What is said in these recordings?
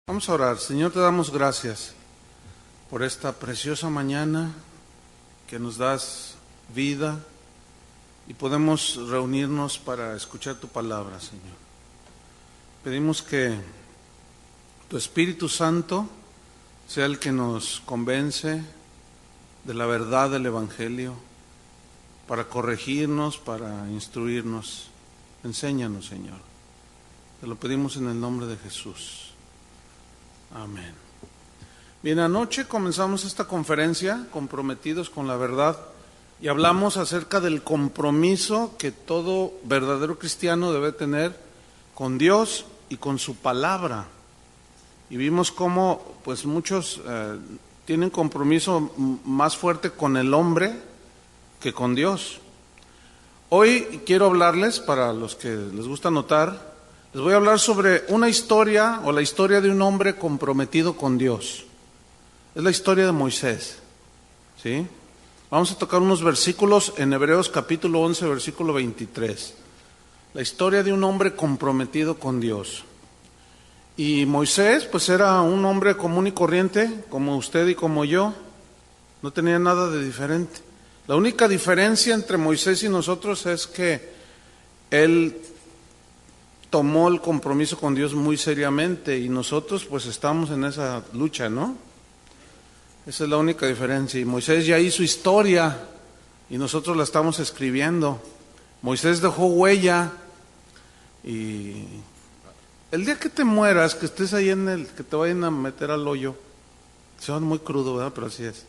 Vamos a orar. Señor, te damos gracias por esta preciosa mañana que nos das vida y podemos reunirnos para escuchar tu palabra, Señor. Pedimos que tu Espíritu Santo sea el que nos convence de la verdad del Evangelio, para corregirnos, para instruirnos. Enséñanos, Señor. Te lo pedimos en el nombre de Jesús. Amén. Bien, anoche comenzamos esta conferencia, Comprometidos con la Verdad, y hablamos acerca del compromiso que todo verdadero cristiano debe tener con Dios y con su palabra. Y vimos cómo pues muchos tienen compromiso más fuerte con el hombre que con Dios. Hoy quiero hablarles, para los que les gusta anotar, les voy a hablar sobre una historia o la historia de un hombre comprometido con Dios. Es la historia de Moisés, ¿sí? Vamos a tocar unos versículos en Hebreos capítulo 11, versículo 23. La historia de un hombre comprometido con Dios. Y Moisés, pues era un hombre común y corriente, como usted y como yo. No tenía nada de diferente. La única diferencia entre Moisés y nosotros es que él tomó el compromiso con Dios muy seriamente y nosotros pues estamos en esa lucha, ¿no? Esa es la única diferencia. Y Moisés ya hizo historia y nosotros la estamos escribiendo. Moisés dejó huella y el día que te mueras, que estés ahí que te vayan a meter al hoyo, se va muy crudo, ¿verdad? Pero así es.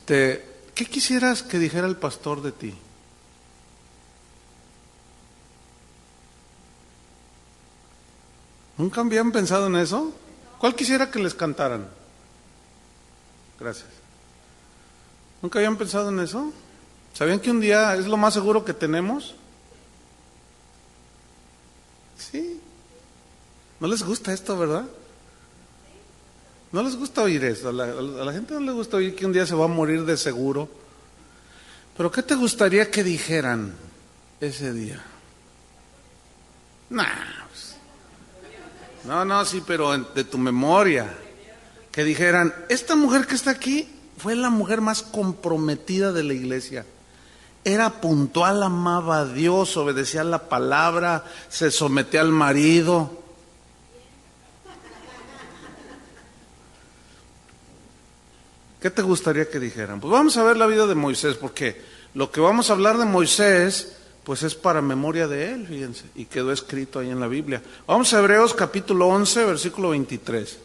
¿Qué quisieras que dijera el pastor de ti? ¿Nunca habían pensado en eso? ¿Cuál quisiera que les cantaran? Gracias. ¿Nunca habían pensado en eso? ¿Sabían que un día es lo más seguro que tenemos? Sí. ¿No les gusta esto, verdad? ¿No les gusta oír eso? A la gente no le gusta oír que un día se va a morir de seguro. ¿Pero qué te gustaría que dijeran ese día? No, sí, pero de tu memoria. Que dijeran, esta mujer que está aquí fue la mujer más comprometida de la iglesia. Era puntual, amaba a Dios, obedecía la palabra, se sometía al marido. ¿Qué te gustaría que dijeran? Pues vamos a ver la vida de Moisés, porque lo que vamos a hablar de Moisés pues es para memoria de él, fíjense, y quedó escrito ahí en la Biblia. Vamos a Hebreos capítulo 11, versículo 23.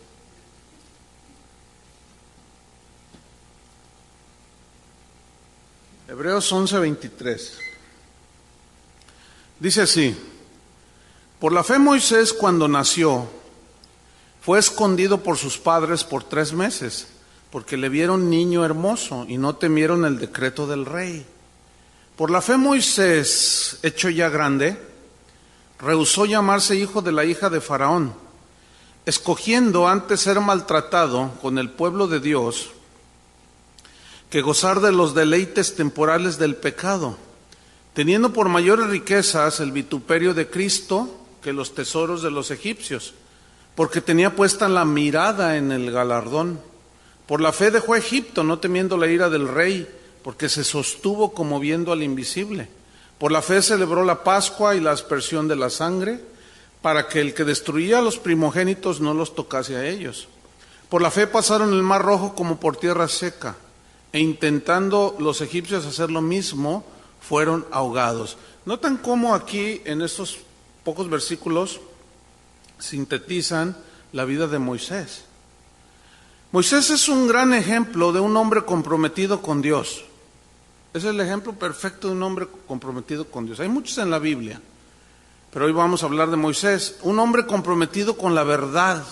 Hebreos 11, 23. Dice así: por la fe Moisés, cuando nació, fue escondido por sus padres por 3 meses, porque le vieron niño hermoso y no temieron el decreto del rey. Por la fe Moisés, hecho ya grande, rehusó llamarse hijo de la hija de Faraón, escogiendo antes ser maltratado con el pueblo de Dios que gozar de los deleites temporales del pecado, teniendo por mayores riquezas el vituperio de Cristo que los tesoros de los egipcios, porque tenía puesta la mirada en el galardón. Por la fe dejó Egipto, no temiendo la ira del rey, porque se sostuvo como viendo al invisible. Por la fe celebró la Pascua y la aspersión de la sangre, para que el que destruía a los primogénitos no los tocase a ellos. Por la fe pasaron el mar Rojo como por tierra seca, e intentando los egipcios hacer lo mismo, fueron ahogados. ¿Notan cómo aquí en estos pocos versículos sintetizan la vida de Moisés? Moisés es un gran ejemplo de un hombre comprometido con Dios. Es el ejemplo perfecto de un hombre comprometido con Dios. Hay muchos en la Biblia, pero hoy vamos a hablar de Moisés, un hombre comprometido con la verdad.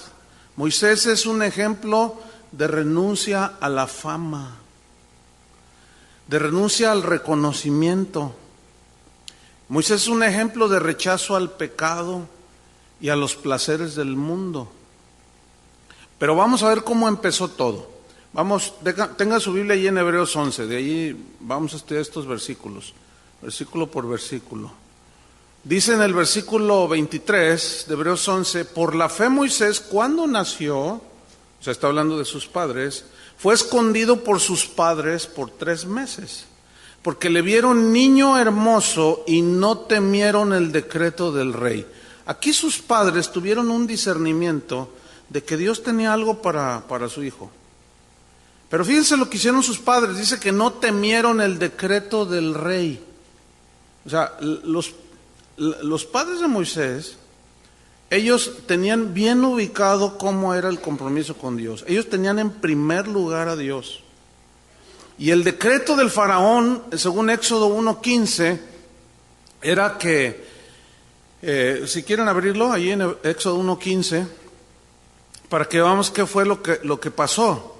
Moisés es un ejemplo de renuncia a la fama, de renuncia al reconocimiento. Moisés es un ejemplo de rechazo al pecado y a los placeres del mundo. Pero vamos a ver cómo empezó todo. Tenga su Biblia ahí en Hebreos 11, de ahí vamos a estudiar estos versículos, versículo por versículo. Dice en el versículo 23 de Hebreos 11, por la fe Moisés, cuando nació, o sea, está hablando de sus padres, fue escondido por sus padres por 3 meses, porque le vieron niño hermoso y no temieron el decreto del rey. Aquí sus padres tuvieron un discernimiento de que Dios tenía algo para su hijo. Pero fíjense lo que hicieron sus padres, dice que no temieron el decreto del rey. O sea, los padres de Moisés, ellos tenían bien ubicado cómo era el compromiso con Dios. Ellos tenían en primer lugar a Dios. Y el decreto del faraón, según Éxodo 1:15, era que, si quieren abrirlo, ahí en Éxodo 1:15, para que veamos qué fue lo que pasó.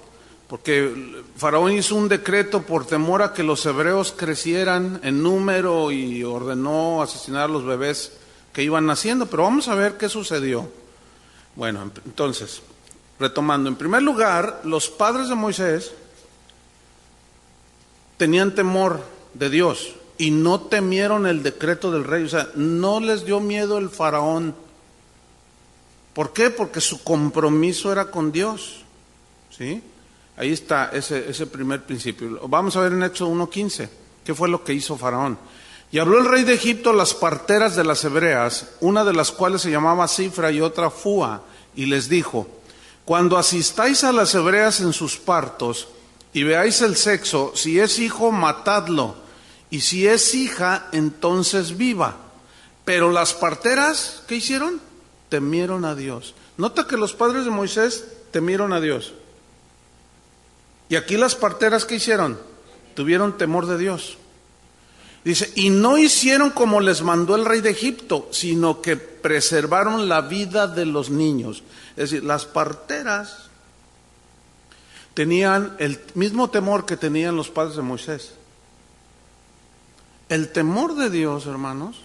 Porque Faraón hizo un decreto por temor a que los hebreos crecieran en número y ordenó asesinar a los bebés que iban naciendo. Pero vamos a ver qué sucedió. Bueno, entonces, retomando. En primer lugar, los padres de Moisés tenían temor de Dios y no temieron el decreto del rey. O sea, no les dio miedo el Faraón. ¿Por qué? Porque su compromiso era con Dios. ¿Sí? Ahí está ese primer principio. Vamos a ver en Éxodo 1:15, ¿qué fue lo que hizo Faraón? Y habló el rey de Egipto a las parteras de las hebreas, una de las cuales se llamaba Cifra y otra Fúa, y les dijo, cuando asistáis a las hebreas en sus partos y veáis el sexo, si es hijo, matadlo, y si es hija, entonces viva. Pero las parteras, ¿qué hicieron? Temieron a Dios. Nota que los padres de Moisés temieron a Dios. Y aquí las parteras, ¿qué hicieron? Tuvieron temor de Dios. Dice, y no hicieron como les mandó el rey de Egipto, sino que preservaron la vida de los niños. Es decir, las parteras tenían el mismo temor que tenían los padres de Moisés. El temor de Dios, hermanos,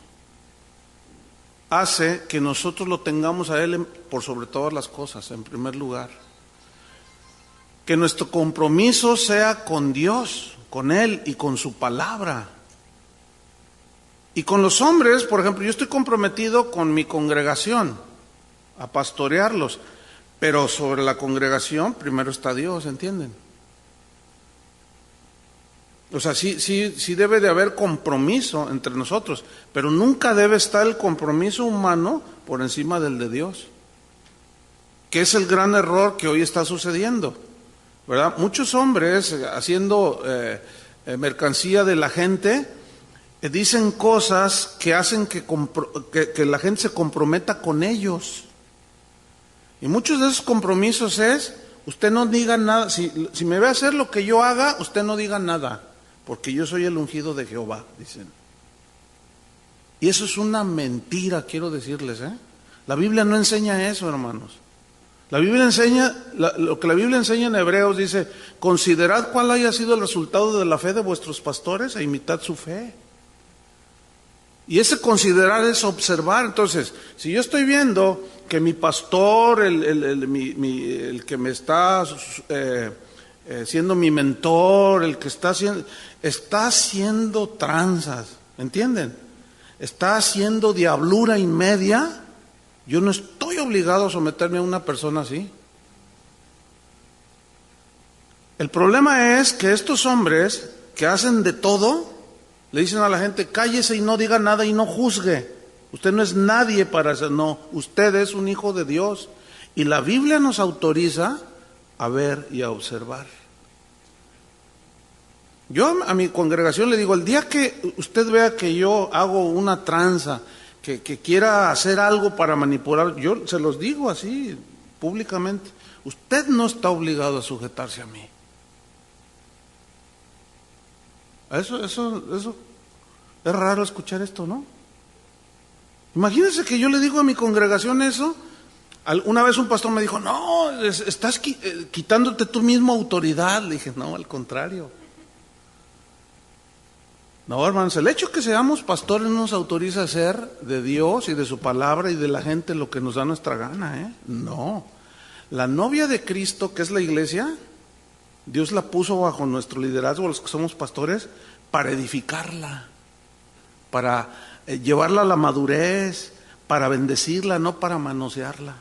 hace que nosotros lo tengamos a Él por sobre todas las cosas, en primer lugar. Que nuestro compromiso sea con Dios, con Él y con su palabra. Y con los hombres, por ejemplo, yo estoy comprometido con mi congregación, a pastorearlos, pero sobre la congregación primero está Dios, ¿entienden? O sea, sí debe de haber compromiso entre nosotros, pero nunca debe estar el compromiso humano por encima del de Dios, que es el gran error que hoy está sucediendo, ¿verdad? Muchos hombres haciendo mercancía de la gente dicen cosas que hacen que la gente se comprometa con ellos. Y muchos de esos compromisos es, usted no diga nada, si me ve hacer lo que yo haga, usted no diga nada, porque yo soy el ungido de Jehová, dicen. Y eso es una mentira, quiero decirles, ¿eh? La Biblia no enseña eso, hermanos. La Biblia enseña, lo que la Biblia enseña en Hebreos dice, considerad cuál haya sido el resultado de la fe de vuestros pastores e imitad su fe. Y ese considerar es observar. Entonces, si yo estoy viendo que mi pastor, el que me está siendo mi mentor, el que está haciendo tranzas, ¿entienden? Está haciendo diablura y media, yo no estoy obligado a someterme a una persona así. El problema es que estos hombres que hacen de todo, le dicen a la gente, cállese y no diga nada y no juzgue. Usted no es nadie para hacer, no, usted es un hijo de Dios. Y la Biblia nos autoriza a ver y a observar. Yo a mi congregación le digo, el día que usted vea que yo hago una tranza, que quiera hacer algo para manipular, yo se los digo así públicamente, usted no está obligado a sujetarse a mí. Eso es raro escuchar esto, ¿no? Imagínense que yo le digo a mi congregación eso. Una vez un pastor me dijo, no, estás quitándote tú mismo autoridad. Le dije, no, al contrario. No, hermanos, el hecho que seamos pastores no nos autoriza a hacer de Dios y de su palabra y de la gente lo que nos da nuestra gana, ¿eh? No. La novia de Cristo, que es la iglesia, Dios la puso bajo nuestro liderazgo, los que somos pastores, para edificarla. para llevarla a la madurez, para bendecirla, no para manosearla.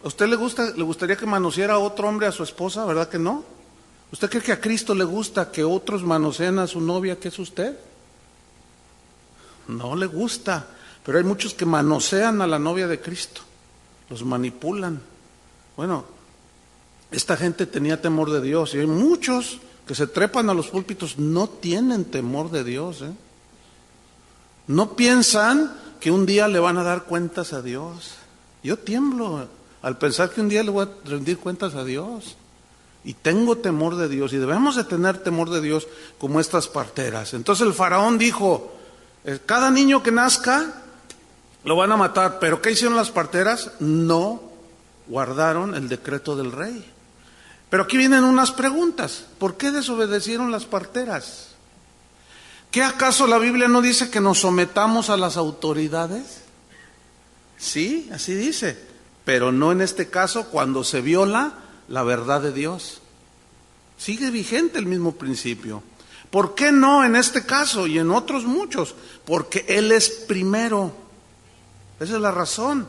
¿A usted le gustaría que manoseara a otro hombre a su esposa? ¿Verdad que no? ¿Usted cree que a Cristo le gusta que otros manoseen a su novia, que es usted? No le gusta, pero hay muchos que manosean a la novia de Cristo, los manipulan. Bueno, esta gente tenía temor de Dios, y hay muchos que se trepan a los púlpitos, no tienen temor de Dios, ¿eh? No piensan que un día le van a dar cuentas a Dios. Yo tiemblo al pensar que un día le voy a rendir cuentas a Dios. Y tengo temor de Dios, y debemos de tener temor de Dios como estas parteras. Entonces el faraón dijo, cada niño que nazca lo van a matar. ¿Pero qué hicieron las parteras? No guardaron el decreto del rey. Pero aquí vienen unas preguntas. ¿Por qué desobedecieron las parteras? ¿Qué acaso la Biblia no dice que nos sometamos a las autoridades? Sí, así dice, pero no en este caso cuando se viola la verdad de Dios. Sigue vigente el mismo principio. ¿Por qué no en este caso y en otros muchos? Porque Él es primero. Esa es la razón.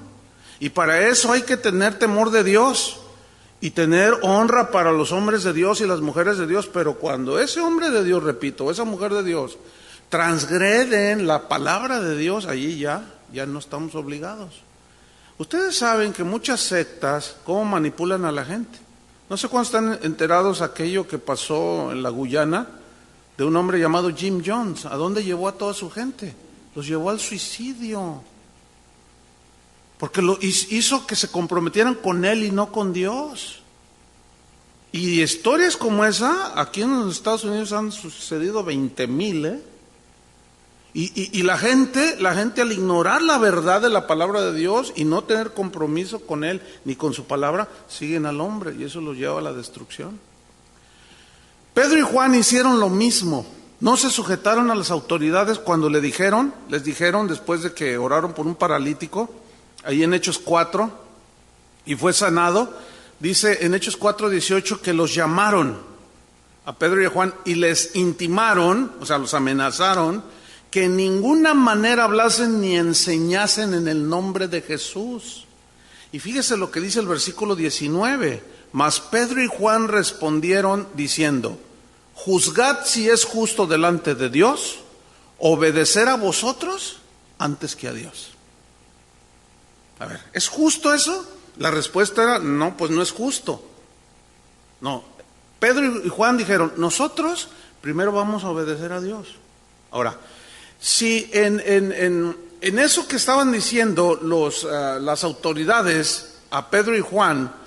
Y para eso hay que tener temor de Dios y tener honra para los hombres de Dios y las mujeres de Dios. Pero cuando ese hombre de Dios, repito, esa mujer de Dios, transgreden la palabra de Dios, allí ya no estamos obligados. Ustedes saben que muchas sectas, ¿cómo manipulan a la gente? No sé cuántos están enterados aquello que pasó en la Guyana, de un hombre llamado Jim Jones. ¿A dónde llevó a toda su gente? Los llevó al suicidio. Porque lo hizo que se comprometieran con él y no con Dios. Y historias como esa, aquí en los Estados Unidos han sucedido 20,000, ¿eh? Y la gente al ignorar la verdad de la palabra de Dios y no tener compromiso con Él ni con su palabra, siguen al hombre y eso los lleva a la destrucción. Pedro y Juan hicieron lo mismo. No se sujetaron a las autoridades cuando les dijeron después de que oraron por un paralítico, ahí en Hechos 4, y fue sanado. Dice en Hechos 4:18 que los llamaron a Pedro y a Juan y les intimaron, o sea, los amenazaron, que en ninguna manera hablasen ni enseñasen en el nombre de Jesús. Y fíjese lo que dice el versículo 19. Mas Pedro y Juan respondieron diciendo, juzgad si es justo delante de Dios obedecer a vosotros antes que a Dios. A ver, ¿es justo eso? La respuesta era, no, pues no es justo. No, Pedro y Juan dijeron, nosotros primero vamos a obedecer a Dios. Ahora, si en eso que estaban diciendo las autoridades a Pedro y Juan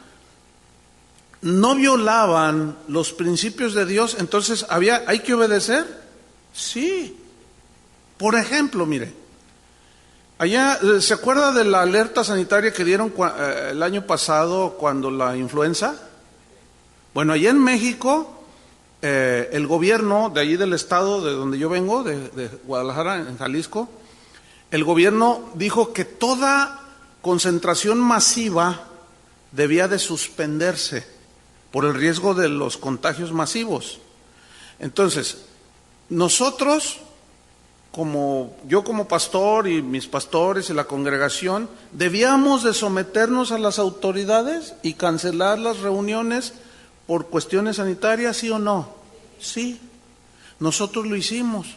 no violaban los principios de Dios, entonces ¿hay que obedecer? Sí. Por ejemplo, mire, allá, ¿se acuerda de la alerta sanitaria que dieron el año pasado cuando la influenza? Bueno, allá en México, el gobierno de allí del estado de donde yo vengo, de Guadalajara, en Jalisco, el gobierno dijo que toda concentración masiva debía de suspenderse por el riesgo de los contagios masivos. Entonces, nosotros, yo como pastor y mis pastores y la congregación, debíamos de someternos a las autoridades y cancelar las reuniones por cuestiones sanitarias, ¿sí o no? Sí, nosotros lo hicimos.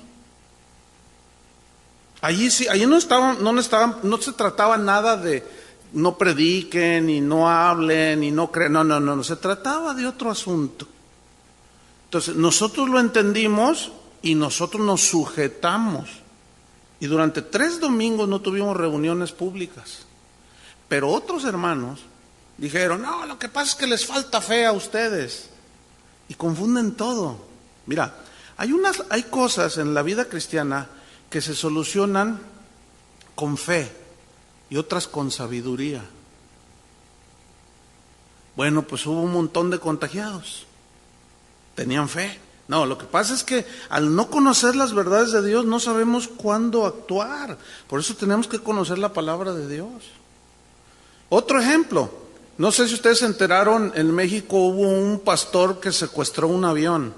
Allí sí, allí no se trataba nada de no prediquen y no hablen y no crean, no, se trataba de otro asunto. Entonces, nosotros lo entendimos y nosotros nos sujetamos. Y durante 3 domingos no tuvimos reuniones públicas. Pero otros hermanos dijeron, no, lo que pasa es que les falta fe a ustedes. Y confunden todo. Mira, hay cosas en la vida cristiana que se solucionan con fe y otras con sabiduría. Bueno, pues hubo un montón de contagiados. Tenían fe. No, lo que pasa es que al no conocer las verdades de Dios no sabemos cuándo actuar. Por eso tenemos que conocer la palabra de Dios. Otro ejemplo, no sé si ustedes se enteraron, en México hubo un pastor que secuestró un avión.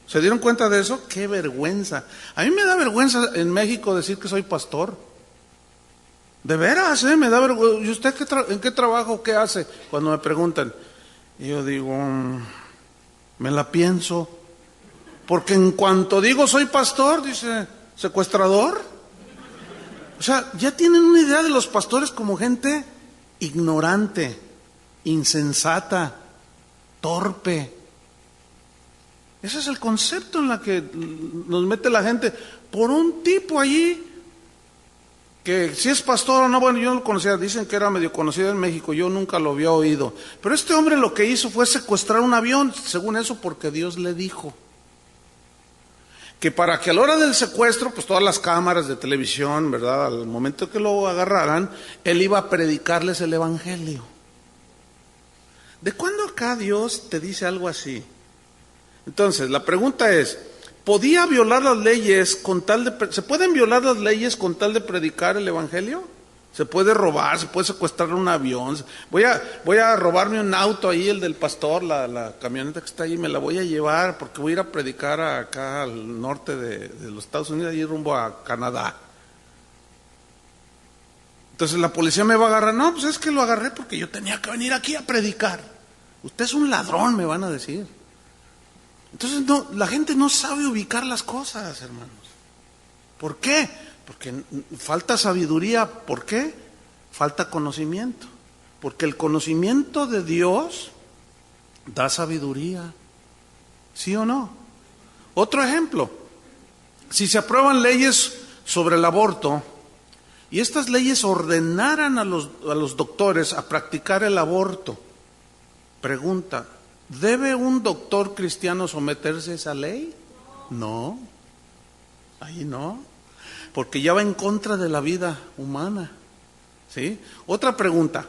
¿Se dieron cuenta de eso? ¡Qué vergüenza! A mí me da vergüenza en México decir que soy pastor. De veras, me da vergüenza. ¿Y usted en qué trabajo, qué hace? Cuando me preguntan. Y yo digo, me la pienso. Porque en cuanto digo soy pastor, dice, ¿secuestrador? O sea, ya tienen una idea de los pastores como gente ignorante, insensata, torpe. Ese es el concepto en la que nos mete la gente por un tipo allí que si es pastor o no, bueno, yo no lo conocía, dicen que era medio conocido en México, yo nunca lo había oído. Pero este hombre lo que hizo fue secuestrar un avión, según eso, porque Dios le dijo que para que a la hora del secuestro, pues todas las cámaras de televisión, ¿verdad? Al momento que lo agarraran, él iba a predicarles el evangelio. ¿De cuándo acá Dios te dice algo así? Entonces, la pregunta es, ¿podía violar las leyes con tal de... ¿Se pueden violar las leyes con tal de predicar el evangelio? Se puede robar, se puede secuestrar un avión. Voy a robarme un auto ahí, el del pastor, la camioneta que está ahí, me la voy a llevar porque voy a ir a predicar acá al norte de los Estados Unidos, ahí rumbo a Canadá. Entonces la policía me va a agarrar. No, pues es que lo agarré porque yo tenía que venir aquí a predicar. Usted es un ladrón, me van a decir. Entonces no, la gente no sabe ubicar las cosas, hermanos. ¿Por qué? Porque falta sabiduría. ¿Por qué? Falta conocimiento. Porque el conocimiento de Dios da sabiduría. ¿Sí o no? Otro ejemplo. Si se aprueban leyes sobre el aborto y estas leyes ordenaran a los doctores a practicar el aborto, pregunta, ¿debe un doctor cristiano someterse a esa ley? No, ahí no, porque ya va en contra de la vida humana, ¿sí? Otra pregunta,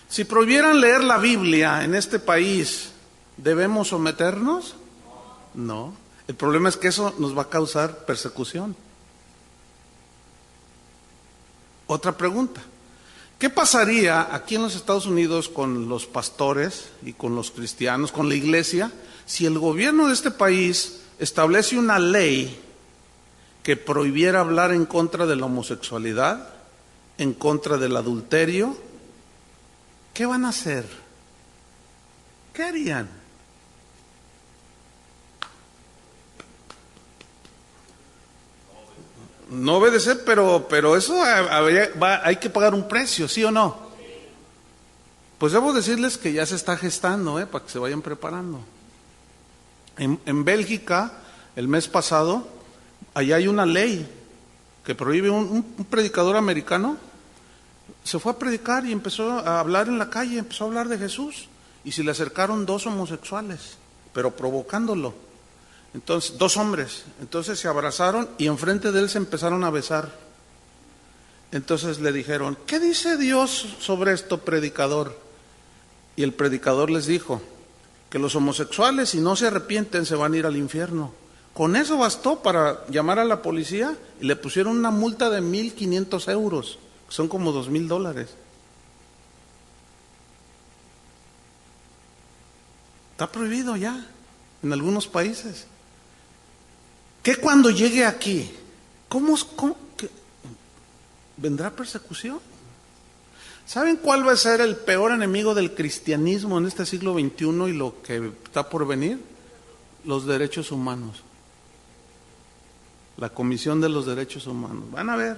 si prohibieran leer la Biblia en este país, ¿debemos someternos? No, el problema es que eso nos va a causar persecución. Otra pregunta, ¿qué pasaría aquí en los Estados Unidos con los pastores y con los cristianos, con la iglesia, si el gobierno de este país establece una ley que prohibiera hablar en contra de la homosexualidad, en contra del adulterio? ¿Qué van a hacer? ¿Qué harían? No obedecer, pero eso hay que pagar un precio, ¿sí o no? Pues debo decirles que ya se está gestando, para que se vayan preparando. En Bélgica, el mes pasado, allá hay una ley que prohíbe un predicador americano, se fue a predicar y empezó a hablar en la calle, empezó a hablar de Jesús, y se le acercaron dos homosexuales, pero provocándolo. Entonces, dos hombres, entonces se abrazaron y enfrente de él se empezaron a besar. Entonces le dijeron, ¿qué dice Dios sobre esto, predicador? Y el predicador les dijo que los homosexuales, si no se arrepienten, se van a ir al infierno. Con eso bastó para llamar a la policía y le pusieron una multa de 1,500 euros, que son como $2,000. Está prohibido ya en algunos países. ¿Qué cuando llegue aquí? ¿Cómo vendrá persecución? ¿Saben cuál va a ser el peor enemigo del cristianismo en este siglo XXI y lo que está por venir? Los derechos humanos. La Comisión de los Derechos Humanos. Van a ver.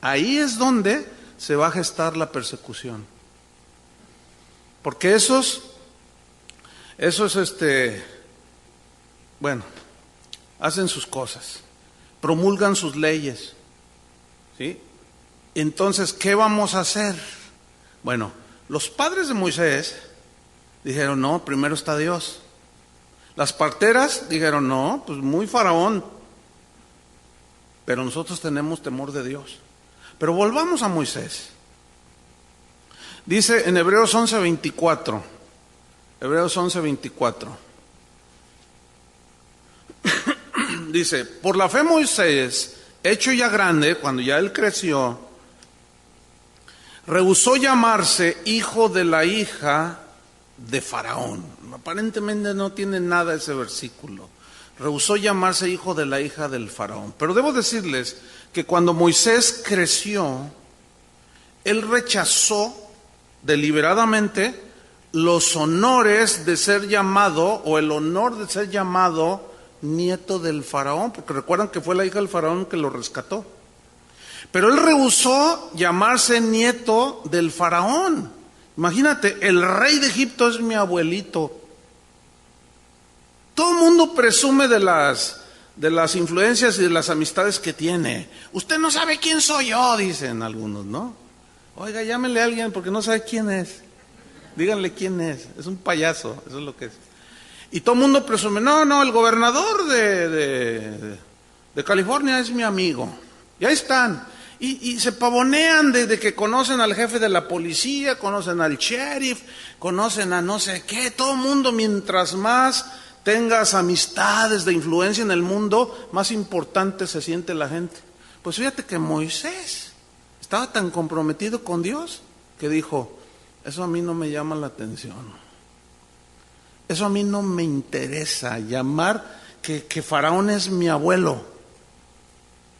Ahí es donde se va a gestar la persecución. Porque esos hacen sus cosas, promulgan sus leyes, ¿sí? Entonces, ¿qué vamos a hacer? Bueno, los padres de Moisés dijeron, no, primero está Dios. Las parteras dijeron, no, pues muy faraón, pero nosotros tenemos temor de Dios. Pero volvamos a Moisés. Dice en Hebreos 11:24, Hebreos 11:24. Dice, por la fe Moisés, hecho ya grande, cuando ya él creció, rehusó llamarse hijo de la hija de Faraón. Aparentemente no tiene nada ese versículo. rehusó llamarse hijo de la hija del faraón. Pero debo decirles que cuando Moisés creció, él rechazó deliberadamente los honores de ser llamado, o el honor de ser llamado nieto del faraón, porque recuerdan que fue la hija del faraón que lo rescató. Pero él rehusó llamarse nieto del faraón. Imagínate, el rey de Egipto es mi abuelito. Todo el mundo presume de las influencias y de las amistades que tiene. Usted no sabe quién soy yo, dicen algunos, ¿no? Oiga, llámenle a alguien porque no sabe quién es. Díganle quién es un payaso, eso es lo que es. Y todo el mundo presume, no, el gobernador de California es mi amigo. Y ahí están. Y se pavonean de que conocen al jefe de la policía, conocen al sheriff, conocen a no sé qué. Todo el mundo, mientras más tengas amistades de influencia en el mundo, más importante se siente la gente. Pues fíjate que Moisés estaba tan comprometido con Dios que dijo, eso a mí no me llama la atención. Eso a mí no me interesa, llamar que Faraón es mi abuelo.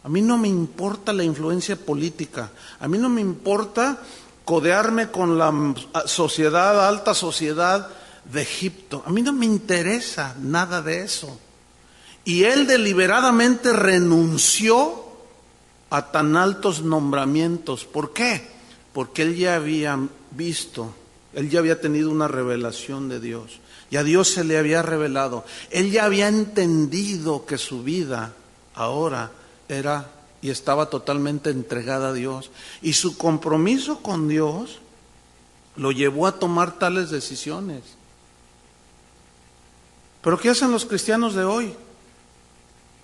A mí no me importa la influencia política. A mí no me importa codearme con la sociedad, alta sociedad de Egipto. A mí no me interesa nada de eso. Y él deliberadamente renunció a tan altos nombramientos. ¿Por qué? Porque él ya había visto, él ya había tenido una revelación de Dios. Y a Dios se le había revelado. Él ya había entendido que su vida ahora era y estaba totalmente entregada a Dios. Y su compromiso con Dios lo llevó a tomar tales decisiones. Pero ¿qué hacen los cristianos de hoy?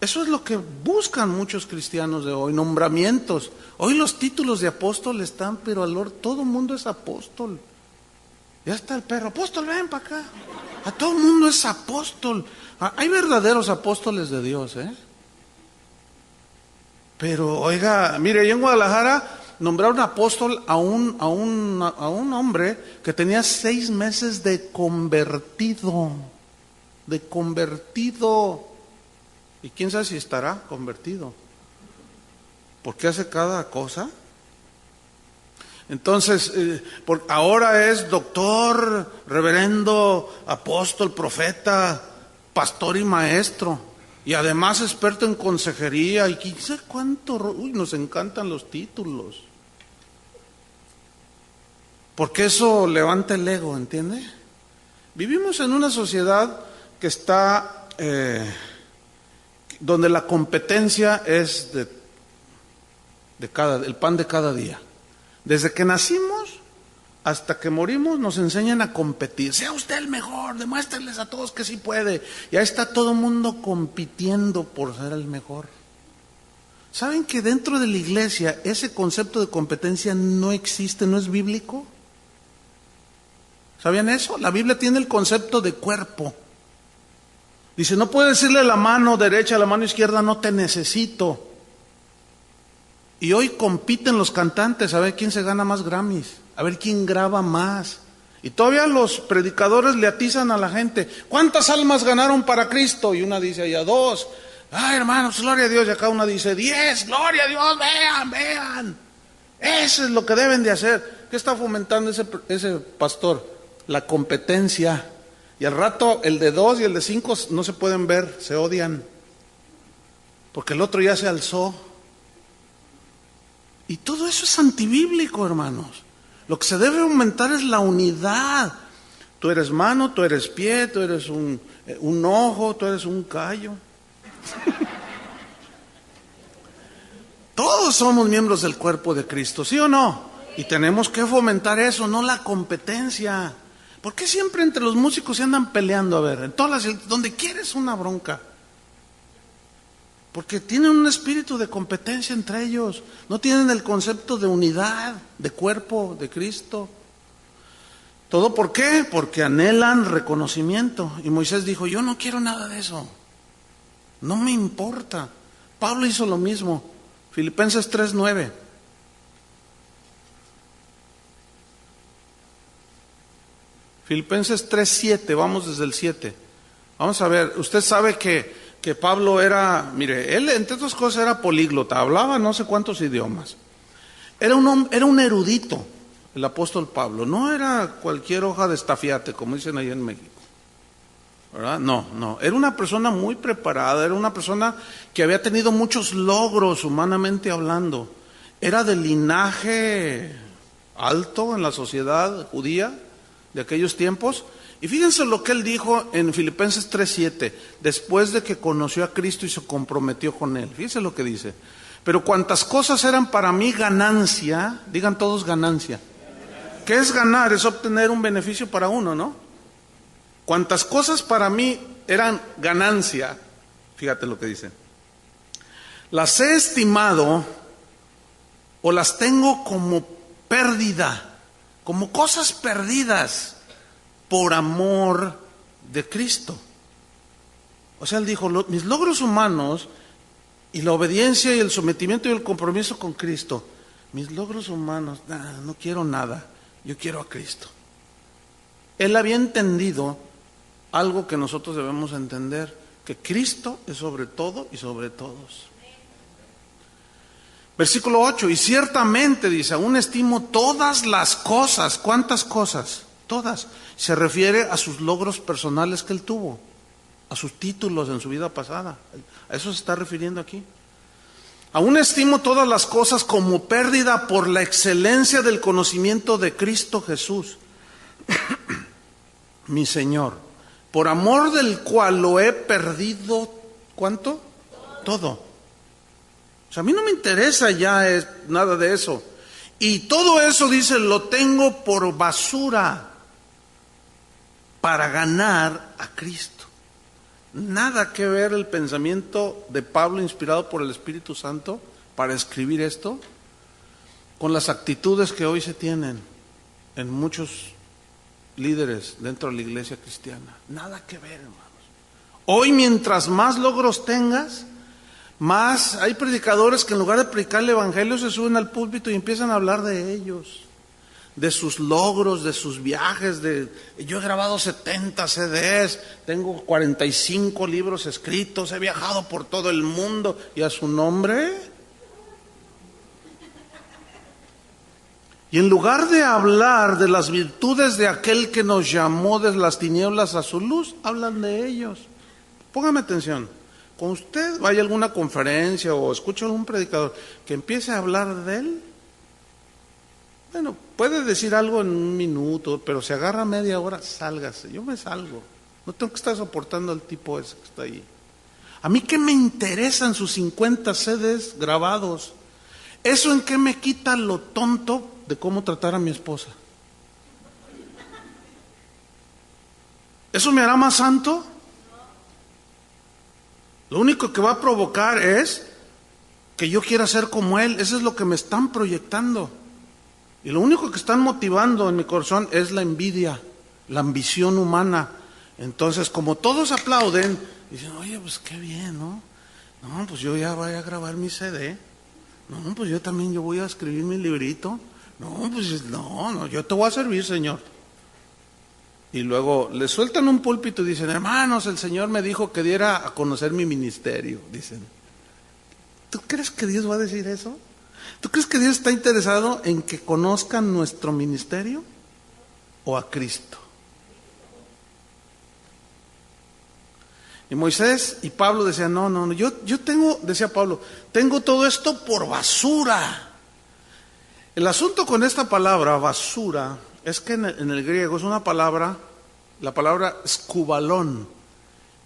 Eso es lo que buscan muchos cristianos de hoy, nombramientos. Hoy los títulos de apóstol están, pero todo el mundo es apóstol. Ya está el perro, apóstol, ven para acá. A todo el mundo es apóstol. Hay verdaderos apóstoles de Dios, Pero, oiga, mire, ahí en Guadalajara nombraron apóstol a un hombre que tenía 6 meses de convertido. Y quién sabe si estará convertido. Porque hace cada cosa. Entonces, ahora es doctor, reverendo, apóstol, profeta, pastor y maestro. Y además experto en consejería. Y quién sabe cuánto. Nos encantan los títulos. Porque eso levanta el ego, ¿entiende? Vivimos en una sociedad que está donde la competencia es el pan de cada día. Desde que nacimos hasta que morimos nos enseñan a competir. Sea usted el mejor, demuéstrenles a todos que sí puede. Ya está todo el mundo compitiendo por ser el mejor. ¿Saben que dentro de la iglesia ese concepto de competencia no existe, no es bíblico? ¿Sabían eso? La Biblia tiene el concepto de cuerpo. Dice, no puede decirle a la mano derecha, a la mano izquierda, no te necesito. Y hoy compiten los cantantes a ver quién se gana más Grammys, a ver quién graba más. Y todavía los predicadores le atizan a la gente, ¿cuántas almas ganaron para Cristo? Y una dice, ya 2. Ay, hermanos, gloria a Dios. Y acá una dice, 10, gloria a Dios, vean. Eso es lo que deben de hacer. ¿Qué está fomentando ese pastor? La competencia. Y al rato el de 2 y el de 5 no se pueden ver, se odian. Porque el otro ya se alzó. Y todo eso es antibíblico, hermanos. Lo que se debe aumentar es la unidad. Tú eres mano, tú eres pie, tú eres un ojo, tú eres un callo. Todos somos miembros del cuerpo de Cristo, ¿sí o no? Y tenemos que fomentar eso, no la competencia. ¿Por qué siempre entre los músicos se andan peleando? A ver, en todas donde quieres una bronca. Porque tienen un espíritu de competencia entre ellos. No tienen el concepto de unidad, de cuerpo, de Cristo. ¿Todo por qué? Porque anhelan reconocimiento. Y Moisés dijo, yo no quiero nada de eso. No me importa. Pablo hizo lo mismo. Filipenses 3:9. Filipenses 3:7, vamos desde el 7. Vamos a ver, usted sabe que que Pablo era, mire, él entre otras cosas era políglota, hablaba no sé cuántos idiomas. Era un erudito, el apóstol Pablo, no era cualquier hoja de estafiate, como dicen ahí en México, ¿verdad? No, era una persona muy preparada, era una persona que había tenido muchos logros humanamente hablando, era de linaje alto en la sociedad judía de aquellos tiempos. Y fíjense lo que él dijo en Filipenses 3:7, después de que conoció a Cristo y se comprometió con él. Fíjense lo que dice: pero cuantas cosas eran para mí ganancia, digan todos ganancia. ¿Qué es ganar? Es obtener un beneficio para uno, ¿no? Cuantas cosas para mí eran ganancia, fíjate lo que dice, las he estimado o las tengo como pérdida, como cosas perdidas, por amor de Cristo. O sea, él dijo, mis logros humanos y la obediencia y el sometimiento y el compromiso con Cristo, mis logros humanos, no quiero nada, yo quiero a Cristo. Él había entendido algo que nosotros debemos entender, que Cristo es sobre todo y sobre todos. Versículo 8, y ciertamente dice, aún estimo todas las cosas. ¿Cuántas cosas? Todas. Se refiere a sus logros personales que él tuvo, a sus títulos en su vida pasada. A eso se está refiriendo aquí. Aún estimo todas las cosas como pérdida por la excelencia del conocimiento de Cristo Jesús, mi Señor, por amor del cual lo he perdido. ¿Cuánto? Todo. O sea, a mí no me interesa ya nada de eso. Y todo eso, dice, lo tengo por basura para ganar a Cristo. Nada que ver el pensamiento de Pablo, inspirado por el Espíritu Santo, para escribir esto, con las actitudes que hoy se tienen en muchos líderes dentro de la iglesia cristiana. Nada que ver, hermanos. Hoy, mientras más logros tengas, más hay predicadores que en lugar de predicar el evangelio se suben al púlpito y empiezan a hablar de ellos, de sus logros, de sus viajes. Yo he grabado 70 CDs, tengo 45 libros escritos, he viajado por todo el mundo. ¿Y a su nombre? Y en lugar de hablar de las virtudes de aquel que nos llamó desde las tinieblas a su luz, hablan de ellos. Póngame atención. Cuando usted vaya a alguna conferencia o escuche a algún predicador que empiece a hablar de él, bueno, puede decir algo en un minuto, pero si agarra media hora, sálgase. Yo me salgo. No tengo que estar soportando al tipo ese que está ahí. ¿A mí qué me interesan sus 50 CDs grabados? ¿Eso en qué me quita lo tonto de cómo tratar a mi esposa? ¿Eso me hará más santo? Lo único que va a provocar es que yo quiera ser como él. Eso es lo que me están proyectando. Y lo único que están motivando en mi corazón es la envidia, la ambición humana. Entonces, como todos aplauden, dicen, oye, pues qué bien, ¿no? No, pues yo ya voy a grabar mi CD. No, pues yo también voy a escribir mi librito. No, pues no, yo te voy a servir, Señor. Y luego le sueltan un púlpito y dicen, hermanos, el Señor me dijo que diera a conocer mi ministerio. Dicen, ¿tú crees que Dios va a decir eso? ¿Tú crees que Dios está interesado en que conozcan nuestro ministerio o a Cristo? Y Moisés y Pablo decían, no, yo tengo, decía Pablo, tengo todo esto por basura. El asunto con esta palabra, basura, es que en el griego es una palabra, la palabra skubalón,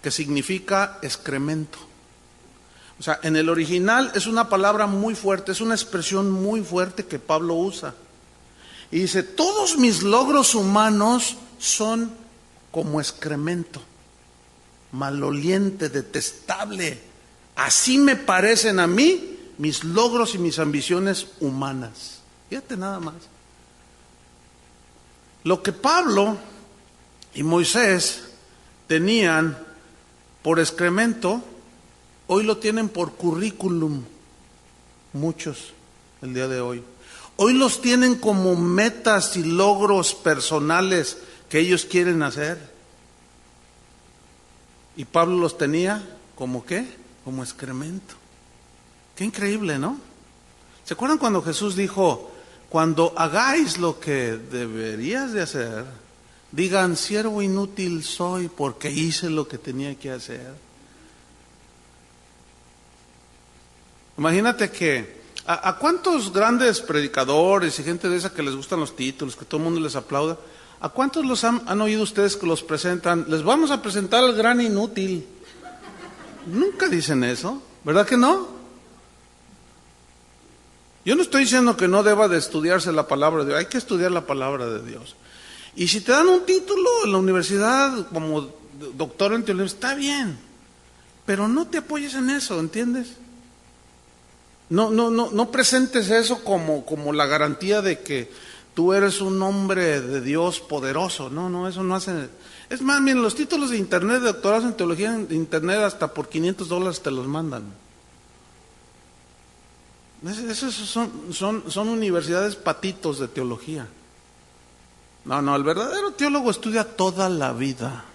que significa excremento. O sea, en el original es una palabra muy fuerte, es una expresión muy fuerte que Pablo usa. Y dice, todos mis logros humanos son como excremento, maloliente, detestable. Así me parecen a mí mis logros y mis ambiciones humanas. Fíjate nada más. Lo que Pablo y Moisés tenían por excremento, hoy lo tienen por currículum, muchos el día de hoy. Hoy los tienen como metas y logros personales que ellos quieren hacer. Y Pablo los tenía ¿como qué? Como excremento. Qué increíble, ¿no? ¿Se acuerdan cuando Jesús dijo, cuando hagáis lo que deberías de hacer, digan, siervo inútil soy porque hice lo que tenía que hacer? Imagínate que, ¿a cuántos grandes predicadores y gente de esa que les gustan los títulos, que todo el mundo les aplauda, a cuántos los han oído ustedes que los presentan? Les vamos a presentar al gran inútil. Nunca dicen eso, ¿verdad que no? Yo no estoy diciendo que no deba de estudiarse la palabra de Dios, hay que estudiar la palabra de Dios. Y si te dan un título en la universidad como doctor en teología, está bien, pero no te apoyes en eso, ¿entiendes? No presentes eso como la garantía de que tú eres un hombre de Dios poderoso. No, eso no hace. Es más, miren, los títulos de internet, de doctorados en teología en internet, hasta por $500 te los mandan. Esos son universidades patitos de teología. No, el verdadero teólogo estudia toda la vida.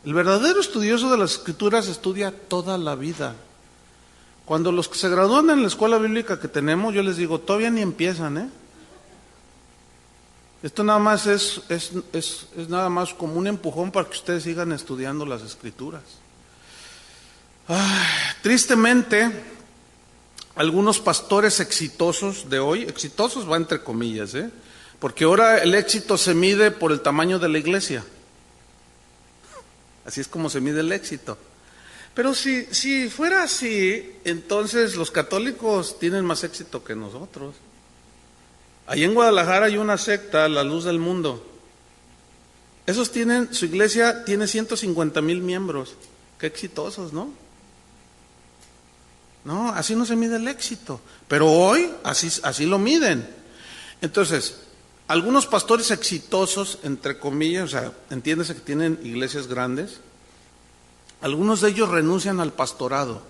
El verdadero estudioso de las Escrituras estudia toda la vida. Cuando los que se gradúan en la escuela bíblica que tenemos, yo les digo, todavía ni empiezan, ¿eh? Esto nada más es nada más como un empujón para que ustedes sigan estudiando las Escrituras. Tristemente, algunos pastores exitosos de hoy, exitosos va entre comillas, porque ahora el éxito se mide por el tamaño de la iglesia. Así es como se mide el éxito. Pero si fuera así, entonces los católicos tienen más éxito que nosotros. Allí en Guadalajara hay una secta, La Luz del Mundo. Su iglesia tiene 150,000 miembros. Qué exitosos, ¿no? No, así no se mide el éxito. Pero hoy así lo miden. Entonces, algunos pastores exitosos, entre comillas, o sea, entiéndese que tienen iglesias grandes, algunos de ellos renuncian al pastorado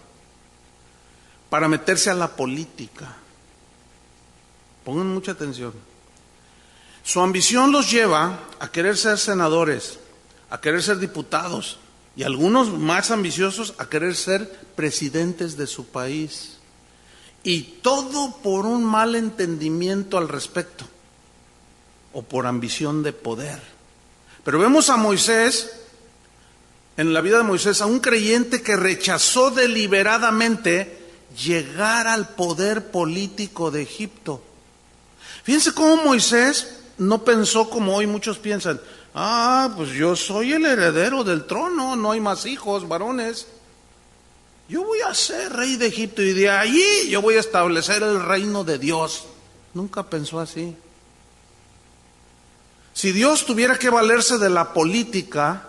para meterse a la política. Pongan mucha atención. Su ambición los lleva a querer ser senadores, a querer ser diputados, y algunos más ambiciosos a querer ser presidentes de su país. Y todo por un mal entendimiento al respecto, o por ambición de poder. Pero vemos a Moisés, en la vida de Moisés, a un creyente que rechazó deliberadamente llegar al poder político de Egipto. Fíjense cómo Moisés no pensó como hoy muchos piensan, pues yo soy el heredero del trono, no hay más hijos varones. Yo voy a ser rey de Egipto y de allí yo voy a establecer el reino de Dios. Nunca pensó así. Si Dios tuviera que valerse de la política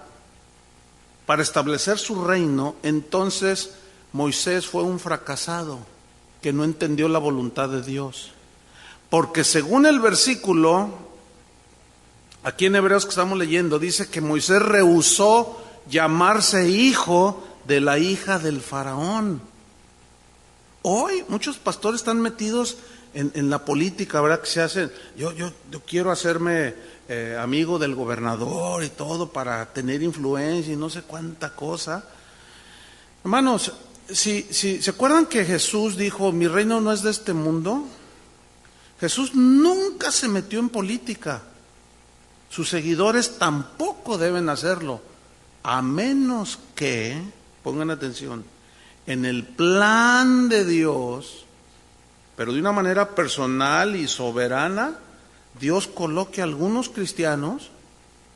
para establecer su reino, entonces Moisés fue un fracasado que no entendió la voluntad de Dios. Porque según el versículo, aquí en Hebreos que estamos leyendo, dice que Moisés rehusó llamarse hijo de la hija del faraón. Hoy muchos pastores están metidos en la política, ¿verdad? Que se hacen, yo quiero hacerme amigo del gobernador y todo para tener influencia y no sé cuánta cosa. Hermanos, si se acuerdan que Jesús dijo, mi reino no es de este mundo. Jesús nunca se metió en política. Sus seguidores tampoco deben hacerlo, a menos que, pongan atención, en el plan de Dios, pero de una manera personal y soberana, Dios coloque a algunos cristianos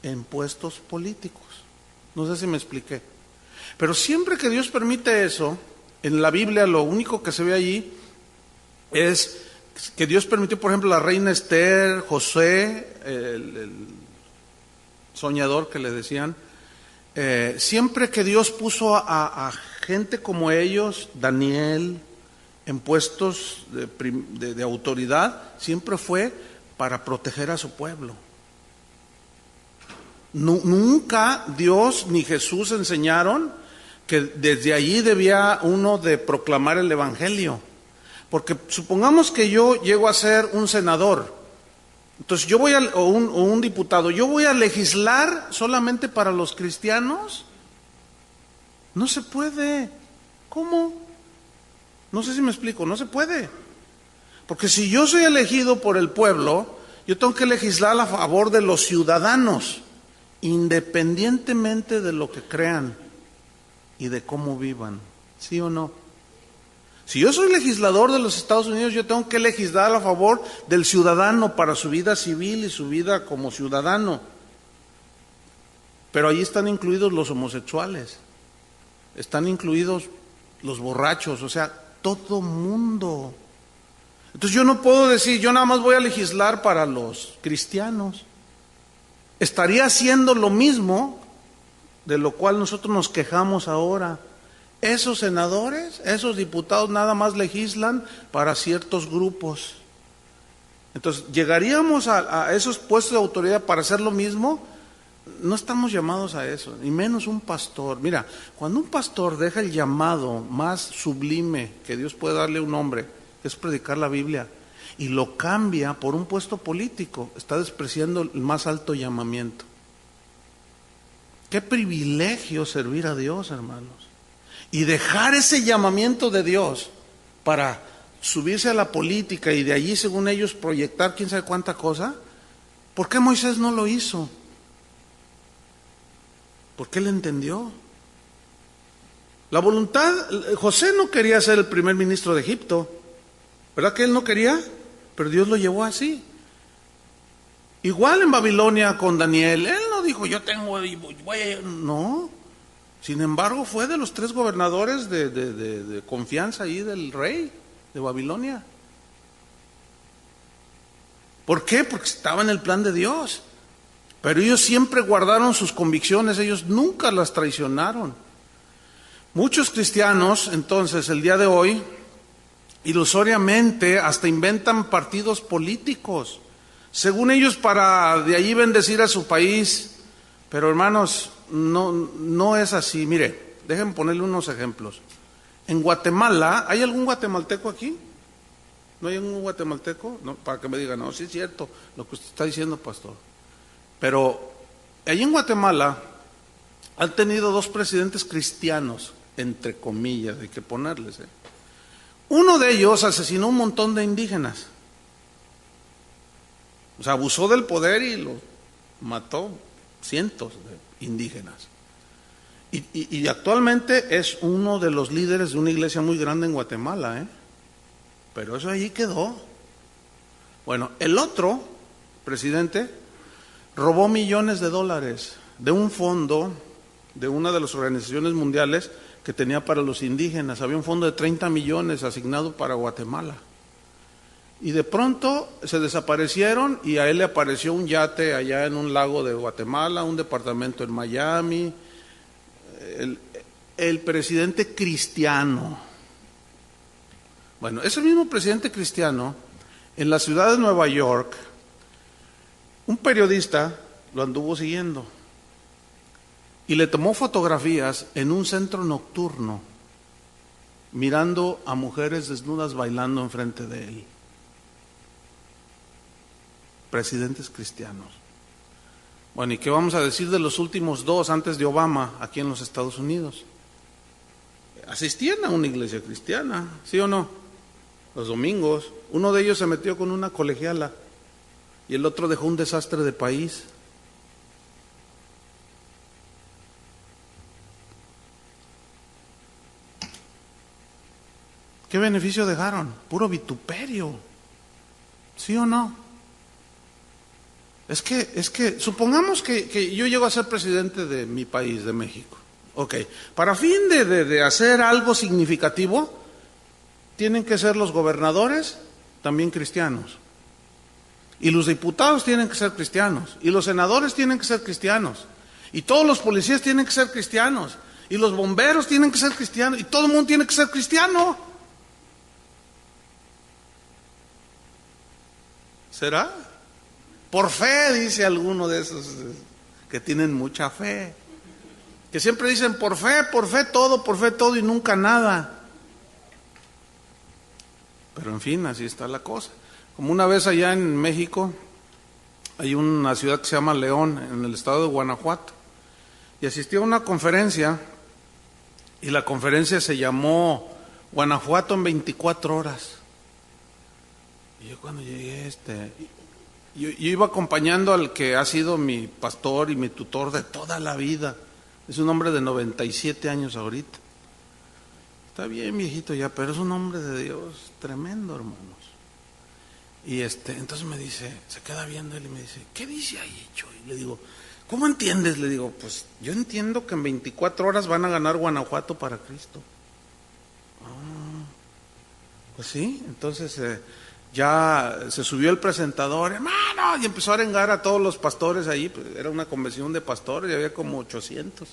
en puestos políticos. No sé si me expliqué. Pero siempre que Dios permite eso, en la Biblia lo único que se ve allí es que Dios permitió, por ejemplo, la reina Esther, José, el soñador que le decían, siempre que Dios puso a gente como ellos, Daniel, en puestos de autoridad, siempre fue para proteger a su pueblo. Nunca Dios ni Jesús enseñaron que desde allí debía uno de proclamar el evangelio. Porque supongamos que yo llego a ser un senador, entonces yo voy o un diputado, ¿yo voy a legislar solamente para los cristianos? No se puede. ¿Cómo? No sé si me explico, no se puede. Porque si yo soy elegido por el pueblo, yo tengo que legislar a favor de los ciudadanos, independientemente de lo que crean y de cómo vivan. ¿Sí o no? Si yo soy legislador de los Estados Unidos, yo tengo que legislar a favor del ciudadano para su vida civil y su vida como ciudadano. Pero ahí están incluidos los homosexuales, están incluidos los borrachos, o sea, todo mundo. Entonces yo no puedo decir, yo nada más voy a legislar para los cristianos. Estaría haciendo lo mismo de lo cual nosotros nos quejamos ahora. Esos senadores, esos diputados nada más legislan para ciertos grupos. Entonces, ¿llegaríamos a esos puestos de autoridad para hacer lo mismo? No estamos llamados a eso, ni menos un pastor. Mira, cuando un pastor deja el llamado más sublime que Dios puede darle a un hombre, que es predicar la Biblia, y lo cambia por un puesto político, está despreciando el más alto llamamiento. Qué privilegio servir a Dios, hermanos. Y dejar ese llamamiento de Dios para subirse a la política y de allí, según ellos, proyectar quién sabe cuánta cosa. ¿Por qué Moisés no lo hizo? Porque él entendió. La voluntad, José no quería ser el primer ministro de Egipto, ¿verdad que él no quería? Pero Dios lo llevó así. Igual en Babilonia con Daniel, él no dijo, yo tengo, no. Sin embargo, fue de los 3 gobernadores de confianza ahí del rey de Babilonia. ¿Por qué? Porque estaba en el plan de Dios. Pero ellos siempre guardaron sus convicciones, ellos nunca las traicionaron. Muchos cristianos, entonces, el día de hoy, ilusoriamente, hasta inventan partidos políticos, según ellos, para de allí bendecir a su país. Pero hermanos, no es así. Mire, déjenme ponerle unos ejemplos. En Guatemala, ¿hay algún guatemalteco aquí? ¿No hay algún guatemalteco? No, para que me digan, no, sí es cierto lo que usted está diciendo, pastor. Pero allí en Guatemala han tenido 2 presidentes cristianos, entre comillas, hay que ponerles. Uno de ellos asesinó un montón de indígenas. O sea, abusó del poder y los mató, cientos de indígenas. Y actualmente es uno de los líderes de una iglesia muy grande en Guatemala, pero eso allí quedó. Bueno, el otro presidente robó millones de dólares de un fondo de una de las organizaciones mundiales que tenía para los indígenas. Había un fondo de 30 millones asignado para Guatemala. Y de pronto se desaparecieron y a él le apareció un yate allá en un lago de Guatemala, un departamento en Miami. El presidente cristiano. Bueno, ese mismo presidente cristiano, en la ciudad de Nueva York, un periodista lo anduvo siguiendo y le tomó fotografías en un centro nocturno, mirando a mujeres desnudas bailando enfrente de él. Presidentes cristianos. Bueno, ¿y qué vamos a decir de los últimos 2 antes de Obama aquí en los Estados Unidos? Asistían a una iglesia cristiana, ¿sí o no? Los domingos. Uno de ellos se metió con una colegiala y el otro dejó un desastre de país. ¿Qué beneficio dejaron? Puro vituperio, ¿sí o no? Es que supongamos que yo llego a ser presidente de mi país, de México. Ok, para fin de hacer algo significativo, tienen que ser los gobernadores también cristianos. Y los diputados tienen que ser cristianos. Y los senadores tienen que ser cristianos. Y todos los policías tienen que ser cristianos. Y los bomberos tienen que ser cristianos. Y todo el mundo tiene que ser cristiano. ¿Será? Por fe, dice alguno de esos que tienen mucha fe. Que siempre dicen por fe todo y nunca nada. Pero en fin, así está la cosa. Como una vez allá en México, hay una ciudad que se llama León, en el estado de Guanajuato, y asistí a una conferencia Y la conferencia se llamó Guanajuato en 24 horas. Y yo cuando llegué, yo iba acompañando al que ha sido mi pastor y mi tutor de toda la vida. Es un hombre de 97 años ahorita. Está bien viejito ya, pero es un hombre de Dios tremendo, hermanos. Y entonces me dice, se queda viendo él y me dice, ¿qué dice ahí, Choy? Le digo, ¿cómo entiendes? Le digo, pues yo entiendo que en 24 horas van a ganar Guanajuato para Cristo. Ah, pues sí, entonces ya se subió el presentador, hermano, y empezó a arengar a todos los pastores ahí, pues era una convención de pastores y había como 800.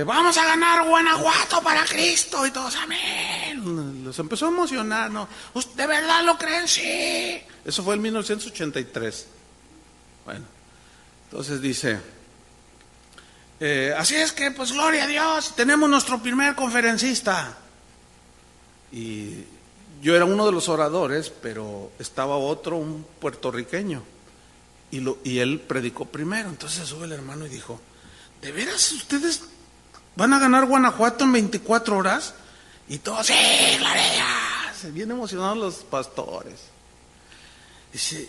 Vamos a ganar Guanajuato para Cristo, y todos, amén. Los empezó a emocionar, ¿no? ¿De verdad lo creen? Sí. Eso fue en 1983. Bueno, entonces dice, así es que, pues, gloria a Dios, tenemos nuestro primer conferencista. Y yo era uno de los oradores, pero estaba otro, un puertorriqueño, y él predicó primero. Entonces sube el hermano y dijo, ¿de veras ustedes van a ganar Guanajuato en 24 horas? Y todos, sí, gloria. Se vienen emocionados los pastores. Dice,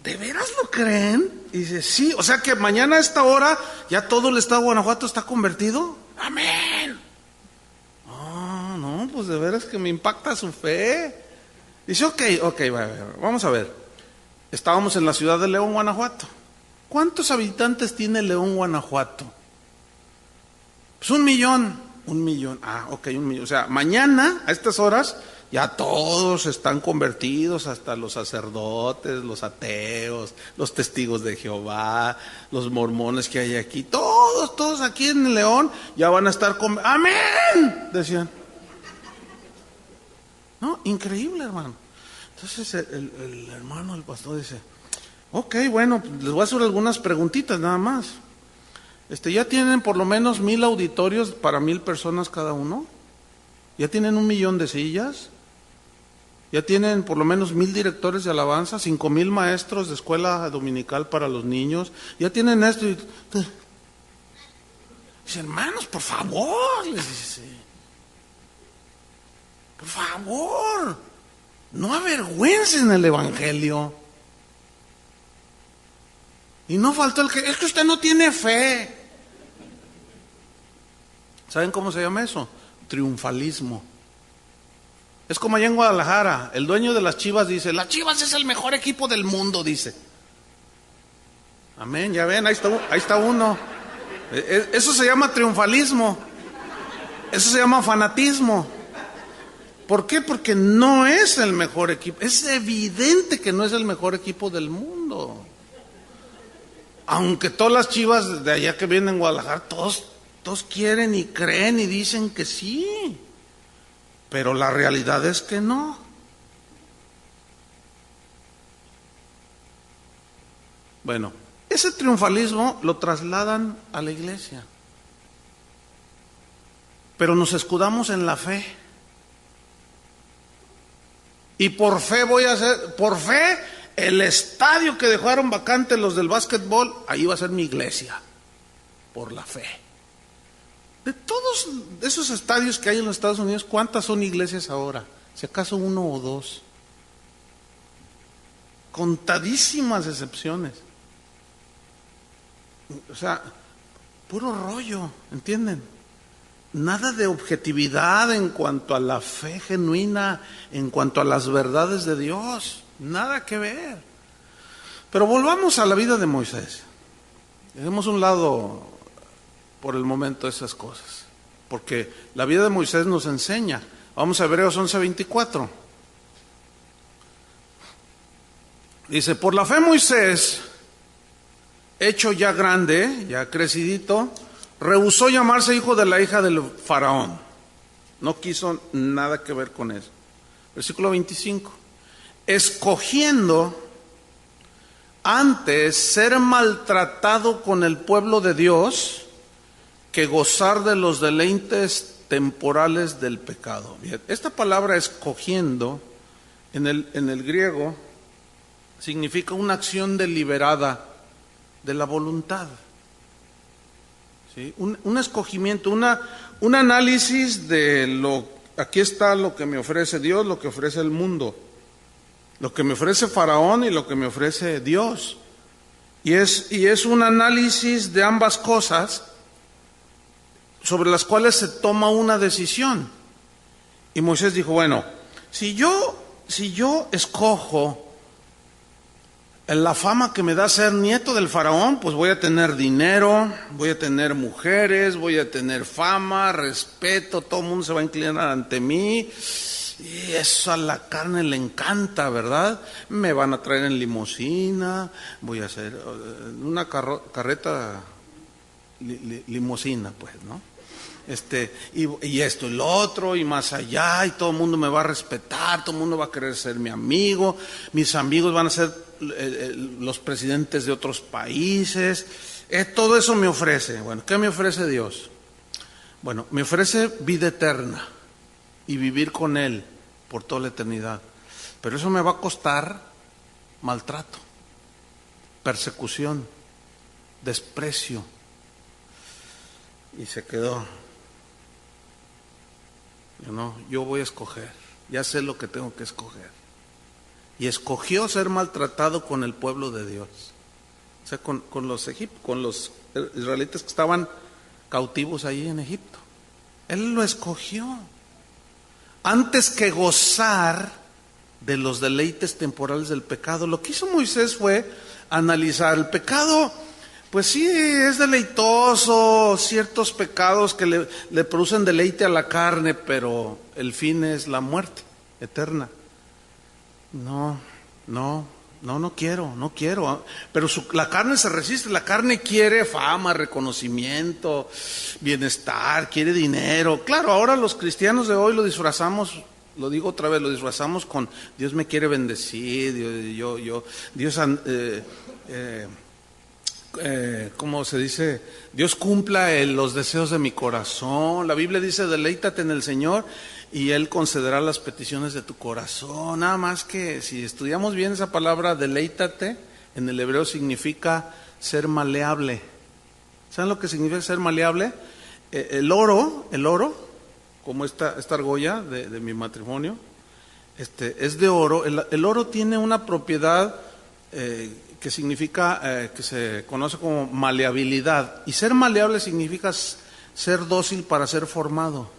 ¿de veras lo creen? Y dice, sí, o sea que mañana a esta hora ya todo el estado de Guanajuato está convertido. Amén. No, pues de veras que me impacta su fe. Dice, ok, vamos a ver. Estábamos en la ciudad de León, Guanajuato. ¿Cuántos habitantes tiene León, Guanajuato? Pues 1 millón. 1 millón. Ok, 1 millón. O sea, mañana a estas horas ya todos están convertidos, hasta los sacerdotes, los ateos, los testigos de Jehová, los mormones que hay aquí. Todos aquí en León ya van a estar ¡amén! Decían. No, increíble, hermano. Entonces el hermano, el pastor dice, ok, bueno, les voy a hacer algunas preguntitas nada más. ¿Ya tienen por lo menos 1000 auditorios para 1000 personas cada uno? ¿Ya tienen 1 millón de sillas? ¿Ya tienen por lo menos 1000 directores de alabanza? 5000 maestros de escuela dominical para los niños? ¿Ya tienen esto? Dice, hermanos, por favor, les dice, por favor, no avergüencen el evangelio. Y no faltó el que, es que usted no tiene fe. ¿Saben cómo se llama eso? Triunfalismo. Es como allá en Guadalajara, el dueño de las Chivas dice, las Chivas es el mejor equipo del mundo, dice. Amén, ya ven, ahí está uno. Eso se llama triunfalismo. Eso se llama fanatismo. ¿Por qué? Porque no es el mejor equipo. Es evidente que no es el mejor equipo del mundo. Aunque todas las Chivas de allá que vienen en Guadalajara, todos quieren y creen y dicen que sí, pero la realidad es que no. Bueno, ese triunfalismo lo trasladan a la iglesia, pero nos escudamos en la fe. Y por fe el estadio que dejaron vacante los del básquetbol, ahí va a ser mi iglesia, por la fe. De todos esos estadios que hay en los Estados Unidos, ¿cuántas son iglesias ahora? Si acaso 1 o 2. Contadísimas excepciones. O sea, puro rollo, ¿entienden? Nada de objetividad en cuanto a la fe genuina, en cuanto a las verdades de Dios. Nada que ver. Pero volvamos a la vida de Moisés. Dejemos a un lado por el momento esas cosas, porque la vida de Moisés nos enseña. Vamos a Hebreos 11:24. Dice, por la fe Moisés, hecho ya grande, ya crecidito, rehusó llamarse hijo de la hija del faraón. No quiso nada que ver con eso. Versículo 25. Escogiendo antes ser maltratado con el pueblo de Dios que gozar de los deleites temporales del pecado. Bien, esta palabra escogiendo en el griego significa una acción deliberada de la voluntad. ¿sí? Un escogimiento, un análisis de aquí está lo que me ofrece Dios, lo que ofrece el mundo, lo que me ofrece Faraón y lo que me ofrece Dios. Y es un análisis de ambas cosas sobre las cuales se toma una decisión. Y Moisés dijo, bueno, si yo escojo la fama que me da ser nieto del Faraón, pues voy a tener dinero, voy a tener mujeres, voy a tener fama, respeto, todo el mundo se va a inclinar ante mí. Y eso a la carne le encanta, ¿verdad? Me van a traer en limusina, voy a hacer una carreta limusina, pues, ¿no? Y esto y lo otro y más allá, y todo el mundo me va a respetar, todo el mundo va a querer ser mi amigo, mis amigos van a ser los presidentes de otros países, todo eso me ofrece. Bueno, ¿qué me ofrece Dios? Bueno, me ofrece vida eterna y vivir con Él por toda la eternidad, pero eso me va a costar maltrato, persecución, desprecio. Y se quedó. Yo voy a escoger, ya sé lo que tengo que escoger. Y escogió ser maltratado con el pueblo de Dios, o sea, con los israelitas que estaban cautivos allí en Egipto. Él lo escogió, antes que gozar de los deleites temporales del pecado. Lo que hizo Moisés fue analizar el pecado. Pues sí, es deleitoso, ciertos pecados que le producen deleite a la carne, pero el fin es la muerte eterna. No quiero. Pero la carne se resiste, la carne quiere fama, reconocimiento, bienestar, quiere dinero. Claro, ahora los cristianos de hoy lo disfrazamos, lo digo otra vez, lo disfrazamos con Dios me quiere bendecir, Dios ¿cómo se dice? Dios cumpla los deseos de mi corazón. La Biblia dice, deleítate en el Señor y Él concederá las peticiones de tu corazón. Nada más que si estudiamos bien esa palabra, deleítate, en el hebreo significa ser maleable. ¿Saben lo que significa ser maleable? El oro, como esta argolla de mi matrimonio, es de oro. El oro tiene una propiedad que significa, que se conoce como maleabilidad. Y ser maleable significa ser dócil para ser formado.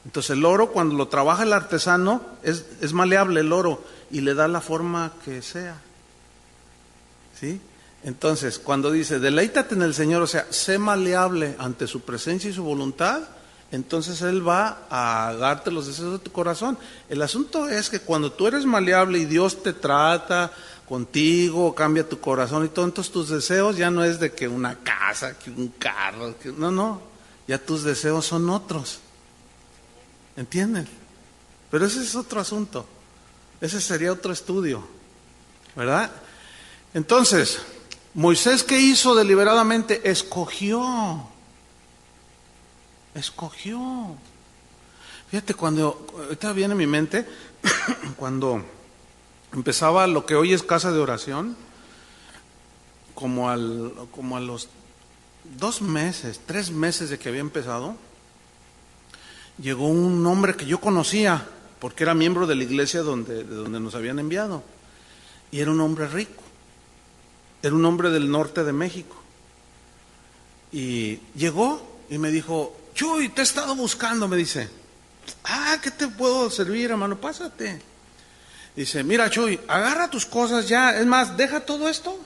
Entonces el oro, cuando lo trabaja el artesano, es maleable el oro y le da la forma que sea. ¿Sí? Entonces, cuando dice, deleítate en el Señor, o sea, sé maleable ante su presencia y su voluntad, entonces Él va a darte los deseos de tu corazón. El asunto es que cuando tú eres maleable y Dios te trata contigo, cambia tu corazón y todo, entonces tus deseos ya no es de que una casa, que un carro, no, ya tus deseos son otros. ¿Entienden? Pero ese es otro asunto, ese sería otro estudio, ¿verdad? Entonces, Moisés, ¿qué hizo deliberadamente? Escogió. Fíjate, ahorita viene a mi mente, cuando empezaba lo que hoy es casa de oración, como a los 2 meses, 3 meses de que había empezado, llegó un hombre que yo conocía, porque era miembro de la iglesia de donde nos habían enviado, y era un hombre rico, era un hombre del norte de México, y llegó y me dijo, Chuy, te he estado buscando, me dice. ¿Qué te puedo servir, hermano? Pásate. Dice, mira, Chuy, agarra tus cosas ya, es más, deja todo esto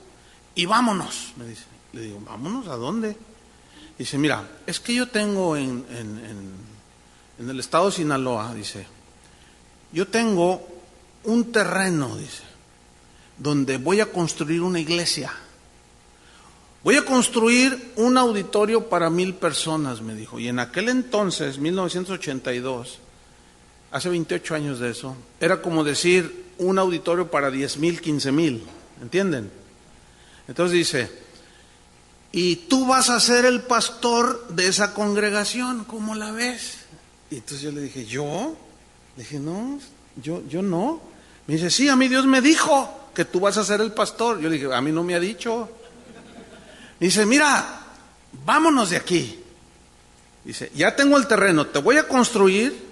y vámonos, me dice. Le digo, ¿vámonos a dónde? Dice, mira, es que yo tengo en el estado de Sinaloa, dice, yo tengo un terreno, dice, donde voy a construir una iglesia. Voy a construir un auditorio para 1,000 personas, me dijo. Y en aquel entonces, 1982, hace 28 años de eso, era como decir un auditorio para 10,000, 15,000, ¿entienden? Entonces dice, y tú vas a ser el pastor de esa congregación, ¿cómo la ves? Y entonces yo le dije, ¿yo? Le dije, no, yo no. Me dice, sí, a mí Dios me dijo que tú vas a ser el pastor. Yo le dije, a mí no me ha dicho. Dice, mira, vámonos de aquí. Dice, ya tengo el terreno, te voy a construir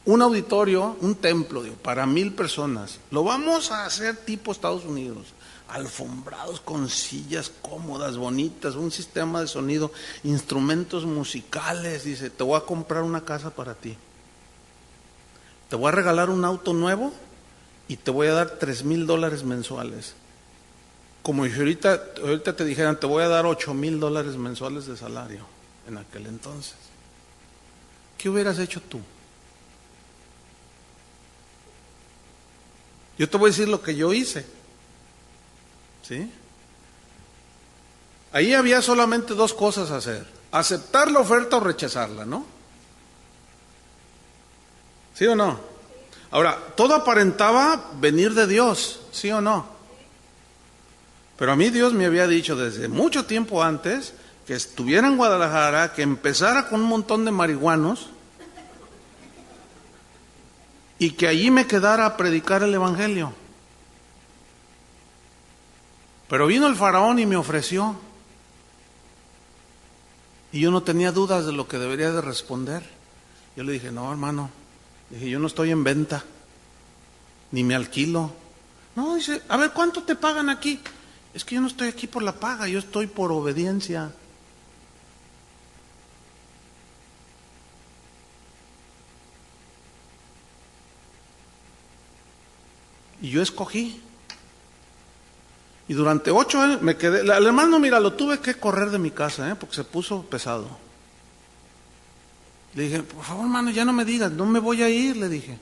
un auditorio, un templo, digo, para 1,000 personas. Lo vamos a hacer tipo Estados Unidos, alfombrados con sillas cómodas, bonitas, un sistema de sonido, instrumentos musicales. Dice, te voy a comprar una casa para ti. Te voy a regalar un auto nuevo y te voy a dar $3,000 mensuales. Como si ahorita te dijeran, te voy a dar $8,000 mensuales de salario en aquel entonces. ¿Qué hubieras hecho tú? Yo te voy a decir lo que yo hice. ¿Sí? Ahí había solamente 2 cosas a hacer: aceptar la oferta o rechazarla, ¿no? ¿Sí o no? Ahora, todo aparentaba venir de Dios, ¿sí o no? Pero a mí Dios me había dicho desde mucho tiempo antes que estuviera en Guadalajara, que empezara con un montón de marihuanos y que allí me quedara a predicar el evangelio. Pero vino el faraón y me ofreció, y yo no tenía dudas de lo que debería de responder. Yo le dije, no, hermano, dije, yo no estoy en venta, ni me alquilo. No, dice, a ver, ¿cuánto te pagan aquí? Es que yo no estoy aquí por la paga, yo estoy por obediencia. Y yo escogí. Y durante 8 años me quedé. El hermano, mira, lo tuve que correr de mi casa, porque se puso pesado. Le dije, por favor, hermano, ya no me digas, no me voy a ir, le dije.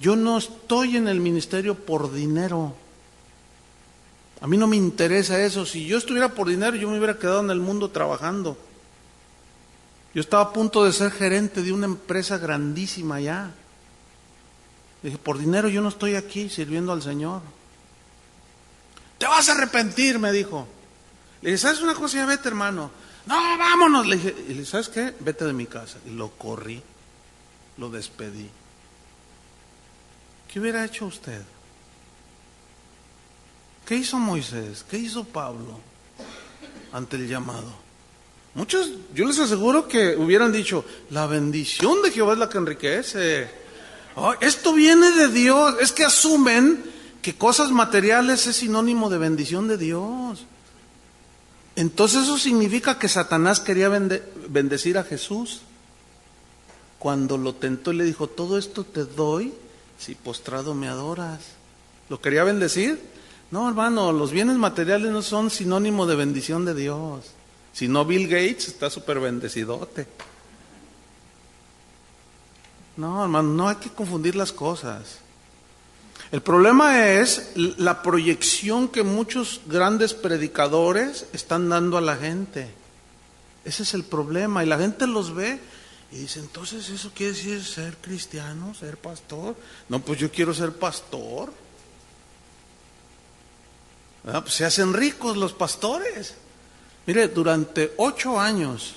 Yo no estoy en el ministerio por dinero. A mí no me interesa eso. Si yo estuviera por dinero, yo me hubiera quedado en el mundo trabajando. Yo estaba a punto de ser gerente de una empresa grandísima allá. Le dije, por dinero yo no estoy aquí sirviendo al Señor. Te vas a arrepentir, me dijo. Le dije, ¿sabes una cosa? Ya vete, hermano. No, vámonos. Le dije, ¿sabes qué? Vete de mi casa. Y lo corrí, lo despedí. ¿Qué hubiera hecho usted? ¿Qué hizo Moisés? ¿Qué hizo Pablo ante el llamado? Muchos, yo les aseguro que hubieran dicho, la bendición de Jehová es la que enriquece. Oh, esto viene de Dios. Es que asumen que cosas materiales es sinónimo de bendición de Dios. Entonces eso significa que Satanás quería bendecir a Jesús. Cuando lo tentó y le dijo, todo esto te doy si postrado me adoras. ¿Lo quería bendecir? No, hermano, los bienes materiales no son sinónimo de bendición de Dios. Si no, Bill Gates está súper bendecidote. No, hermano, no hay que confundir las cosas. El problema es la proyección que muchos grandes predicadores están dando a la gente. Ese es el problema. Y la gente los ve y dice, entonces ¿eso quiere decir ser cristiano, ser pastor? No, pues yo quiero ser pastor. Pues se hacen ricos los pastores. Mire, durante 8 años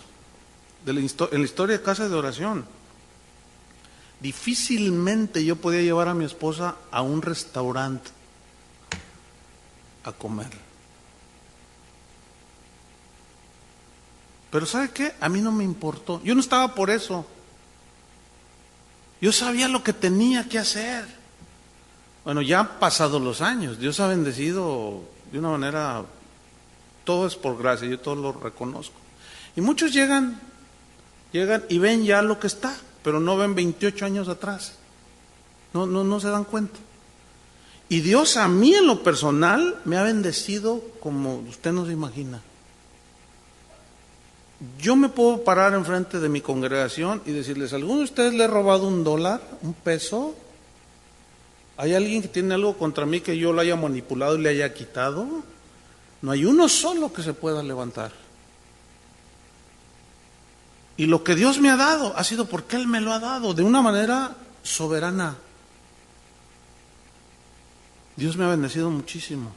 en la historia de Casa de Oración, difícilmente yo podía llevar a mi esposa a un restaurante a comer. Pero ¿sabe qué? A mí no me importó. Yo no estaba por eso. Yo sabía lo que tenía que hacer. Bueno, ya han pasado los años. Dios ha bendecido de una manera, todo es por gracia, yo todo lo reconozco. Y muchos llegan y ven ya lo que está, pero no ven 28 años atrás. No se dan cuenta. Y Dios a mí en lo personal me ha bendecido como usted no se imagina. Yo me puedo parar enfrente de mi congregación y decirles, ¿alguno de ustedes le ha robado $1, $1? ¿Hay alguien que tiene algo contra mí que yo lo haya manipulado y le haya quitado? No hay uno solo que se pueda levantar. Y lo que Dios me ha dado ha sido porque Él me lo ha dado de una manera soberana. Dios me ha bendecido muchísimo.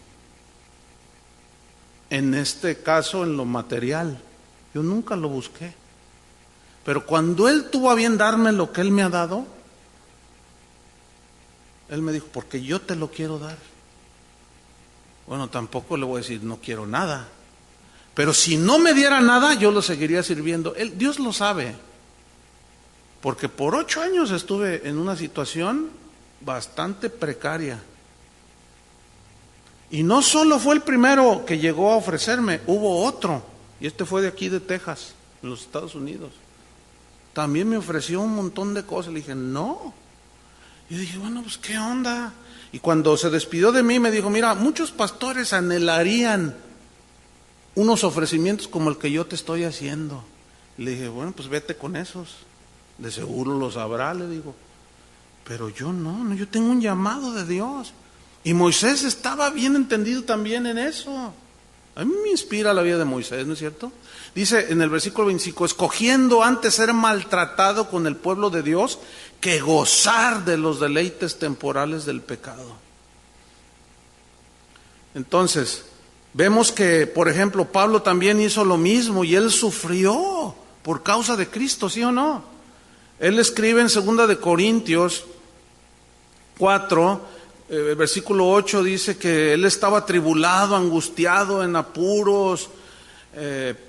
En este caso, en lo material. Yo nunca lo busqué. Pero cuando Él tuvo a bien darme lo que Él me ha dado, Él me dijo, porque yo te lo quiero dar. Bueno, tampoco le voy a decir, no quiero nada. Pero si no me diera nada, yo lo seguiría sirviendo. Dios lo sabe. Porque por 8 años estuve en una situación bastante precaria. Y no solo fue el primero que llegó a ofrecerme, hubo otro. Y este fue de aquí de Texas, en los Estados Unidos. También me ofreció un montón de cosas. Le dije, no. Y dije, bueno, pues qué onda. Y cuando se despidió de mí me dijo, mira, muchos pastores anhelarían unos ofrecimientos como el que yo te estoy haciendo. Y le dije, bueno, pues vete con esos. De seguro los habrá, le digo. Pero yo no, yo tengo un llamado de Dios. Y Moisés estaba bien entendido también en eso. A mí me inspira la vida de Moisés, ¿no es cierto? Dice en el versículo 25, escogiendo antes ser maltratado con el pueblo de Dios que gozar de los deleites temporales del pecado. Entonces, vemos que, por ejemplo, Pablo también hizo lo mismo y él sufrió por causa de Cristo, ¿sí o no? Él escribe en 2 de Corintios 4, versículo 8, dice que él estaba atribulado, angustiado, en apuros,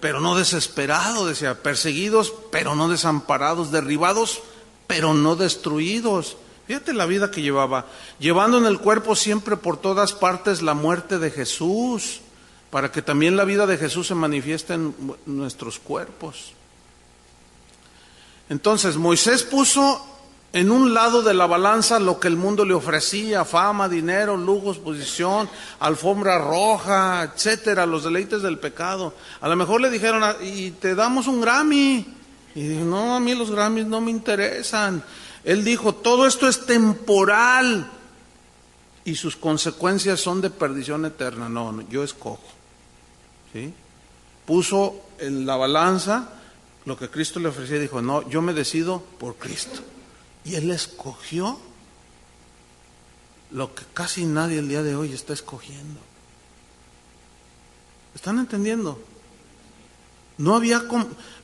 pero no desesperado, decía, perseguidos, pero no desamparados, derribados, pero no destruidos. Fíjate la vida que llevaba, llevando en el cuerpo siempre por todas partes la muerte de Jesús, para que también la vida de Jesús se manifieste en nuestros cuerpos. Entonces, Moisés puso en un lado de la balanza lo que el mundo le ofrecía, fama, dinero, lujos, posición, alfombra roja, etcétera, los deleites del pecado. A lo mejor le dijeron, y te damos un Grammy. Y dijo, no, a mí los Grammys no me interesan. Él dijo, todo esto es temporal y sus consecuencias son de perdición eterna. No, yo escojo. ¿Sí? Puso en la balanza lo que Cristo le ofrecía y dijo, no, yo me decido por Cristo. Y él escogió lo que casi nadie el día de hoy está escogiendo. ¿Están entendiendo?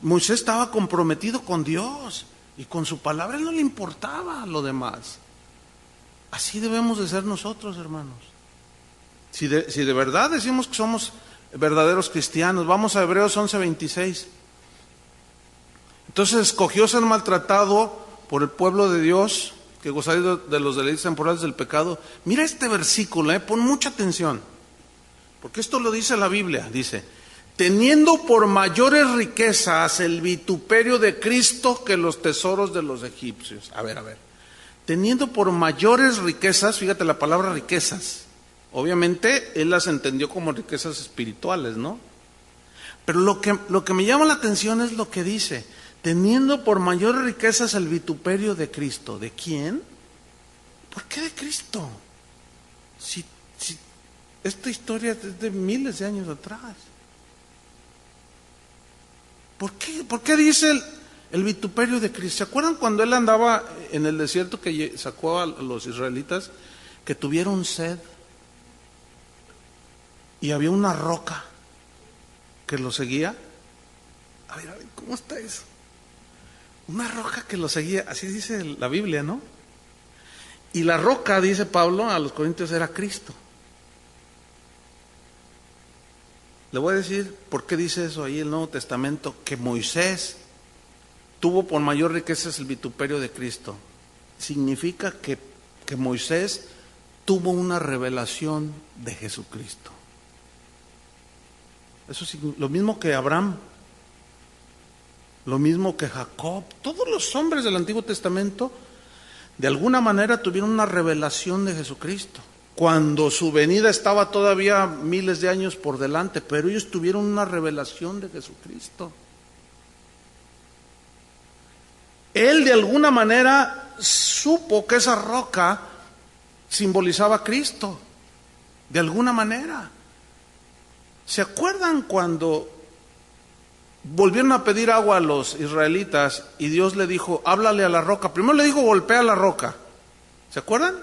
Moisés estaba comprometido con Dios y con su palabra, a él no le importaba lo demás. Así debemos de ser nosotros, hermanos. Si de verdad decimos que somos verdaderos cristianos, vamos a Hebreos 11:26. Entonces escogió ser maltratado por el pueblo de Dios, que gozaría de los deleites temporales del pecado. Mira este versículo, pon mucha atención, porque esto lo dice la Biblia, dice, teniendo por mayores riquezas el vituperio de Cristo que los tesoros de los egipcios. A ver, teniendo por mayores riquezas, fíjate la palabra riquezas, obviamente él las entendió como riquezas espirituales, ¿no? Pero lo que me llama la atención es lo que dice, teniendo por mayores riquezas el vituperio de Cristo. ¿De quién? ¿Por qué de Cristo? Si esta historia es de miles de años atrás. ¿Por qué dice el vituperio de Cristo? ¿Se acuerdan cuando él andaba en el desierto que sacó a los israelitas que tuvieron sed? Y había una roca que lo seguía. A ver, ¿cómo está eso? Una roca que lo seguía, así dice la Biblia, ¿no? Y la roca, dice Pablo a los Corintios, era Cristo. Le voy a decir por qué dice eso ahí el Nuevo Testamento, que Moisés tuvo por mayor riqueza el vituperio de Cristo. Significa que Moisés tuvo una revelación de Jesucristo. Eso es lo mismo que Abraham, lo mismo que Jacob. Todos los hombres del Antiguo Testamento de alguna manera tuvieron una revelación de Jesucristo, cuando su venida estaba todavía miles de años por delante, pero ellos tuvieron una revelación de Jesucristo. Él de alguna manera supo que esa roca simbolizaba a Cristo, de alguna manera. ¿Se acuerdan cuando volvieron a pedir agua a los israelitas y Dios le dijo, háblale a la roca? Primero le dijo, golpea la roca. ¿Se acuerdan?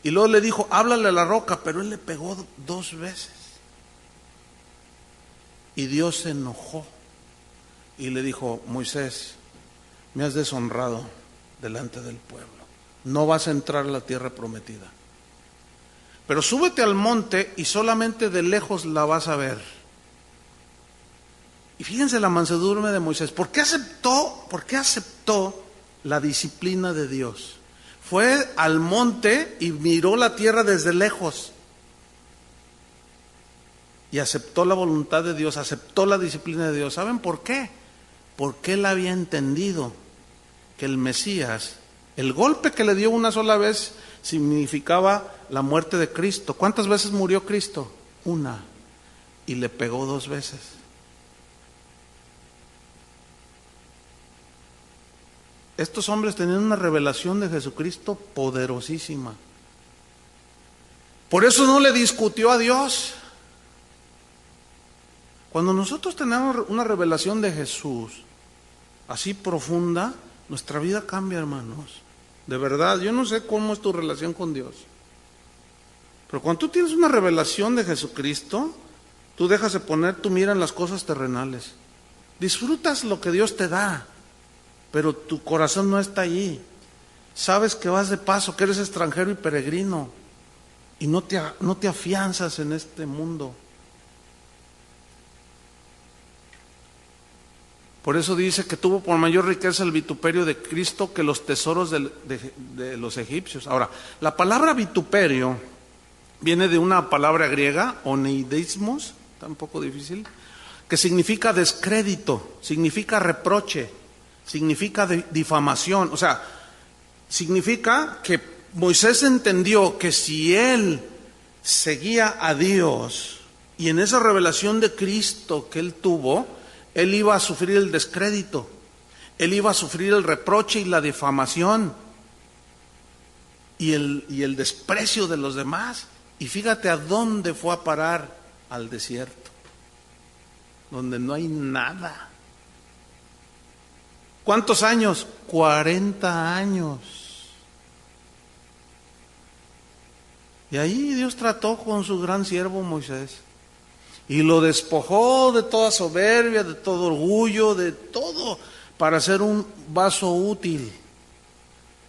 Y luego le dijo, háblale a la roca, pero él le pegó 2 veces. Y Dios se enojó y le dijo, Moisés, me has deshonrado delante del pueblo. No vas a entrar a la tierra prometida. Pero súbete al monte y solamente de lejos la vas a ver. fíjense la mansedumbre de Moisés. ¿Por qué aceptó la disciplina de Dios? Fue al monte y miró la tierra desde lejos. Y aceptó la voluntad de Dios, aceptó la disciplina de Dios. ¿Saben por qué? Porque él había entendido que el Mesías, el golpe que le dio una sola vez, significaba la muerte de Cristo. ¿Cuántas veces murió Cristo? Una. Y le pegó 2 veces. Estos hombres tenían una revelación de Jesucristo poderosísima. Por eso no le discutió a Dios. Cuando nosotros tenemos una revelación de Jesús así profunda, nuestra vida cambia, hermanos. De verdad, yo no sé cómo es tu relación con Dios. Pero cuando tú tienes una revelación de Jesucristo, tú dejas de poner tu mira en las cosas terrenales. Disfrutas lo que Dios te da, pero tu corazón no está allí. Sabes que vas de paso, que eres extranjero y peregrino, y no te afianzas en este mundo. Por eso dice que tuvo por mayor riqueza el vituperio de Cristo que los tesoros de los egipcios. Ahora, la palabra vituperio viene de una palabra griega, oneidismos, está un poco difícil, que significa descrédito, significa reproche, significa difamación. O sea, significa que Moisés entendió que si él seguía a Dios y en esa revelación de Cristo que él tuvo, él iba a sufrir el descrédito, él iba a sufrir el reproche y la difamación y el desprecio de los demás. Y fíjate a dónde fue a parar, al desierto, donde no hay nada. ¿Cuántos años? 40 años. Y ahí Dios trató con su gran siervo Moisés. Y lo despojó de toda soberbia, de todo orgullo, de todo, para ser un vaso útil.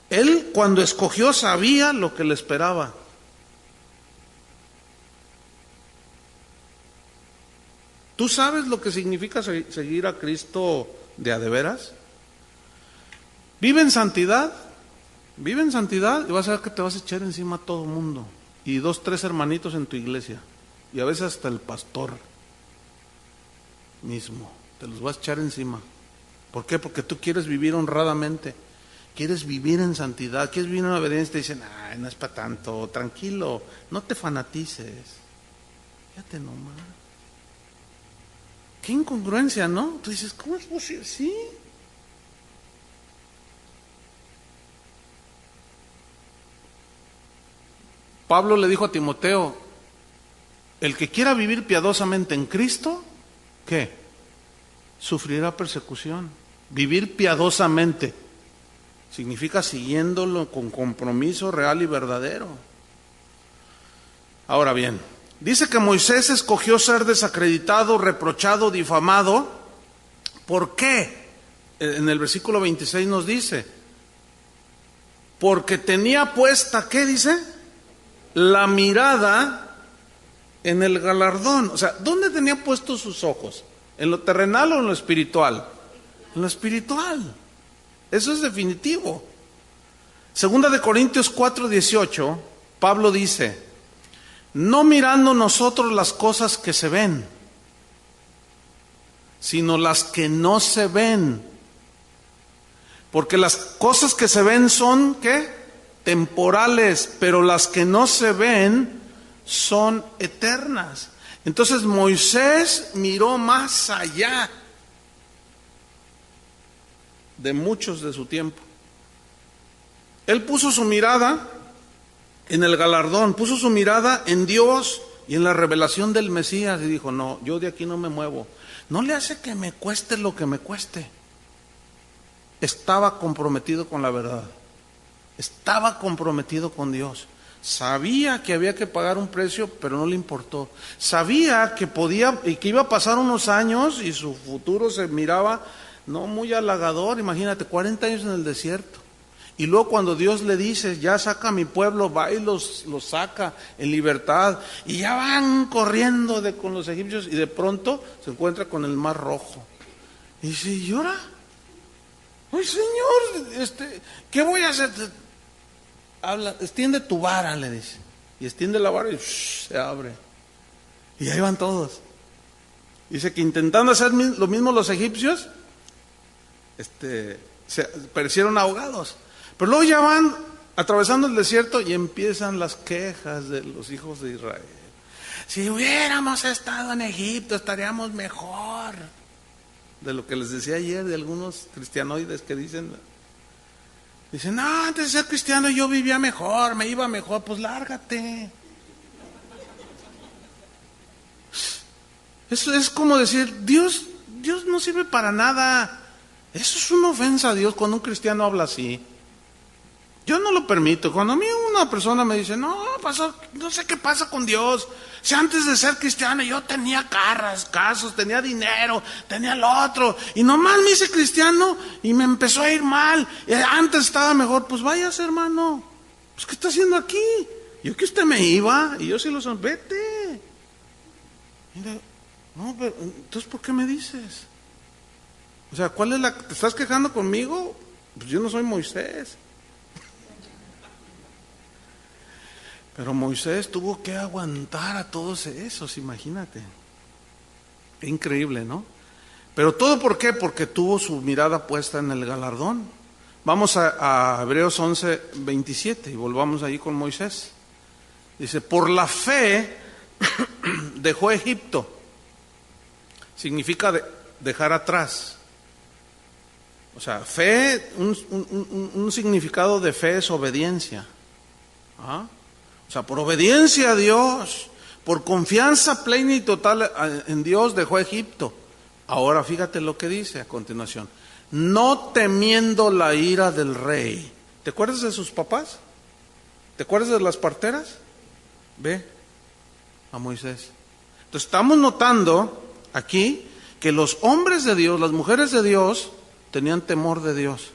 Él, cuando escogió, sabía lo que le esperaba. ¿Tú sabes lo que significa seguir a Cristo de veras? Vive en santidad y vas a ver que te vas a echar encima a todo el mundo. Y 2, 3 hermanitos en tu iglesia. Y a veces hasta el pastor mismo, te los vas a echar encima. ¿Por qué? Porque tú quieres vivir honradamente, quieres vivir en santidad, quieres vivir en obediencia. Te dicen, ay, no es para tanto, tranquilo, no te fanatices. Fíjate nomás. Qué incongruencia, ¿no? Tú dices, ¿cómo es posible? Sí. Pablo le dijo a Timoteo, el que quiera vivir piadosamente en Cristo, ¿qué? Sufrirá persecución. Vivir piadosamente significa siguiéndolo con compromiso real y verdadero. Ahora bien, dice que Moisés escogió ser desacreditado, reprochado, difamado. ¿Por qué? En el versículo 26 nos dice, porque tenía puesta, ¿qué dice? La mirada en el galardón. O sea, ¿dónde tenía puestos sus ojos? ¿En lo terrenal o en lo espiritual? En lo espiritual. Eso es definitivo. Segunda de Corintios 4:18, Pablo dice, no mirando nosotros las cosas que se ven, sino las que no se ven. Porque las cosas que se ven son, ¿qué? Temporales, pero las que no se ven son eternas. Entonces Moisés miró más allá de muchos de su tiempo. Él puso su mirada en el galardón, puso su mirada en Dios y en la revelación del Mesías y dijo, no, yo de aquí no me muevo. No le hace que me cueste lo que me cueste. Estaba comprometido con la verdad. Estaba comprometido con Dios. Sabía que había que pagar un precio, pero no le importó. Sabía que podía y que iba a pasar unos años y su futuro se miraba no muy halagador. Imagínate, 40 años en el desierto. Y luego cuando Dios le dice, ya saca a mi pueblo, va y los saca en libertad. Y ya van corriendo con los egipcios y de pronto se encuentra con el mar rojo. Y dice, ¿y ahora? ¡Ay, Señor! ¿Qué voy a hacer? Habla, extiende tu vara, le dice. Y extiende la vara y se abre. Y ahí van todos. Dice que intentando hacer lo mismo los egipcios, se perecieron ahogados. Pero luego ya van atravesando el desierto y empiezan las quejas de los hijos de Israel. Si hubiéramos estado en Egipto estaríamos mejor. De lo que les decía ayer de algunos cristianoides que dicen, no, antes de ser cristiano yo vivía mejor, me iba mejor. Pues lárgate. Eso es como decir, Dios no sirve para nada. Eso es una ofensa a Dios cuando un cristiano habla así. Yo no lo permito. Cuando a mí una persona me dice, no, pastor, no sé qué pasa con Dios. Si antes de ser cristiano yo tenía casos, tenía dinero, tenía lo otro. Y nomás me hice cristiano y me empezó a ir mal. Y antes estaba mejor. Pues váyase, hermano. Pues ¿qué está haciendo aquí? Yo que usted me iba y yo sí lo son. Vete. Mire, no, pero entonces ¿por qué me dices? O sea, ¿cuál es ¿te estás quejando conmigo? Pues yo no soy Moisés. Pero Moisés tuvo que aguantar a todos esos, imagínate. Qué increíble, ¿no? Pero todo ¿por qué? Porque tuvo su mirada puesta en el galardón. Vamos a Hebreos 11:27 y volvamos ahí con Moisés. Dice, por la fe dejó Egipto. Significa dejar atrás. O sea, fe, un significado de fe es obediencia. ¿Ah? O sea, por obediencia a Dios, por confianza plena y total en Dios, dejó Egipto. Ahora fíjate lo que dice a continuación. No temiendo la ira del rey. ¿Te acuerdas de sus papás? ¿Te acuerdas de las parteras? Ve a Moisés. Entonces estamos notando aquí que los hombres de Dios, las mujeres de Dios, tenían temor de Dios.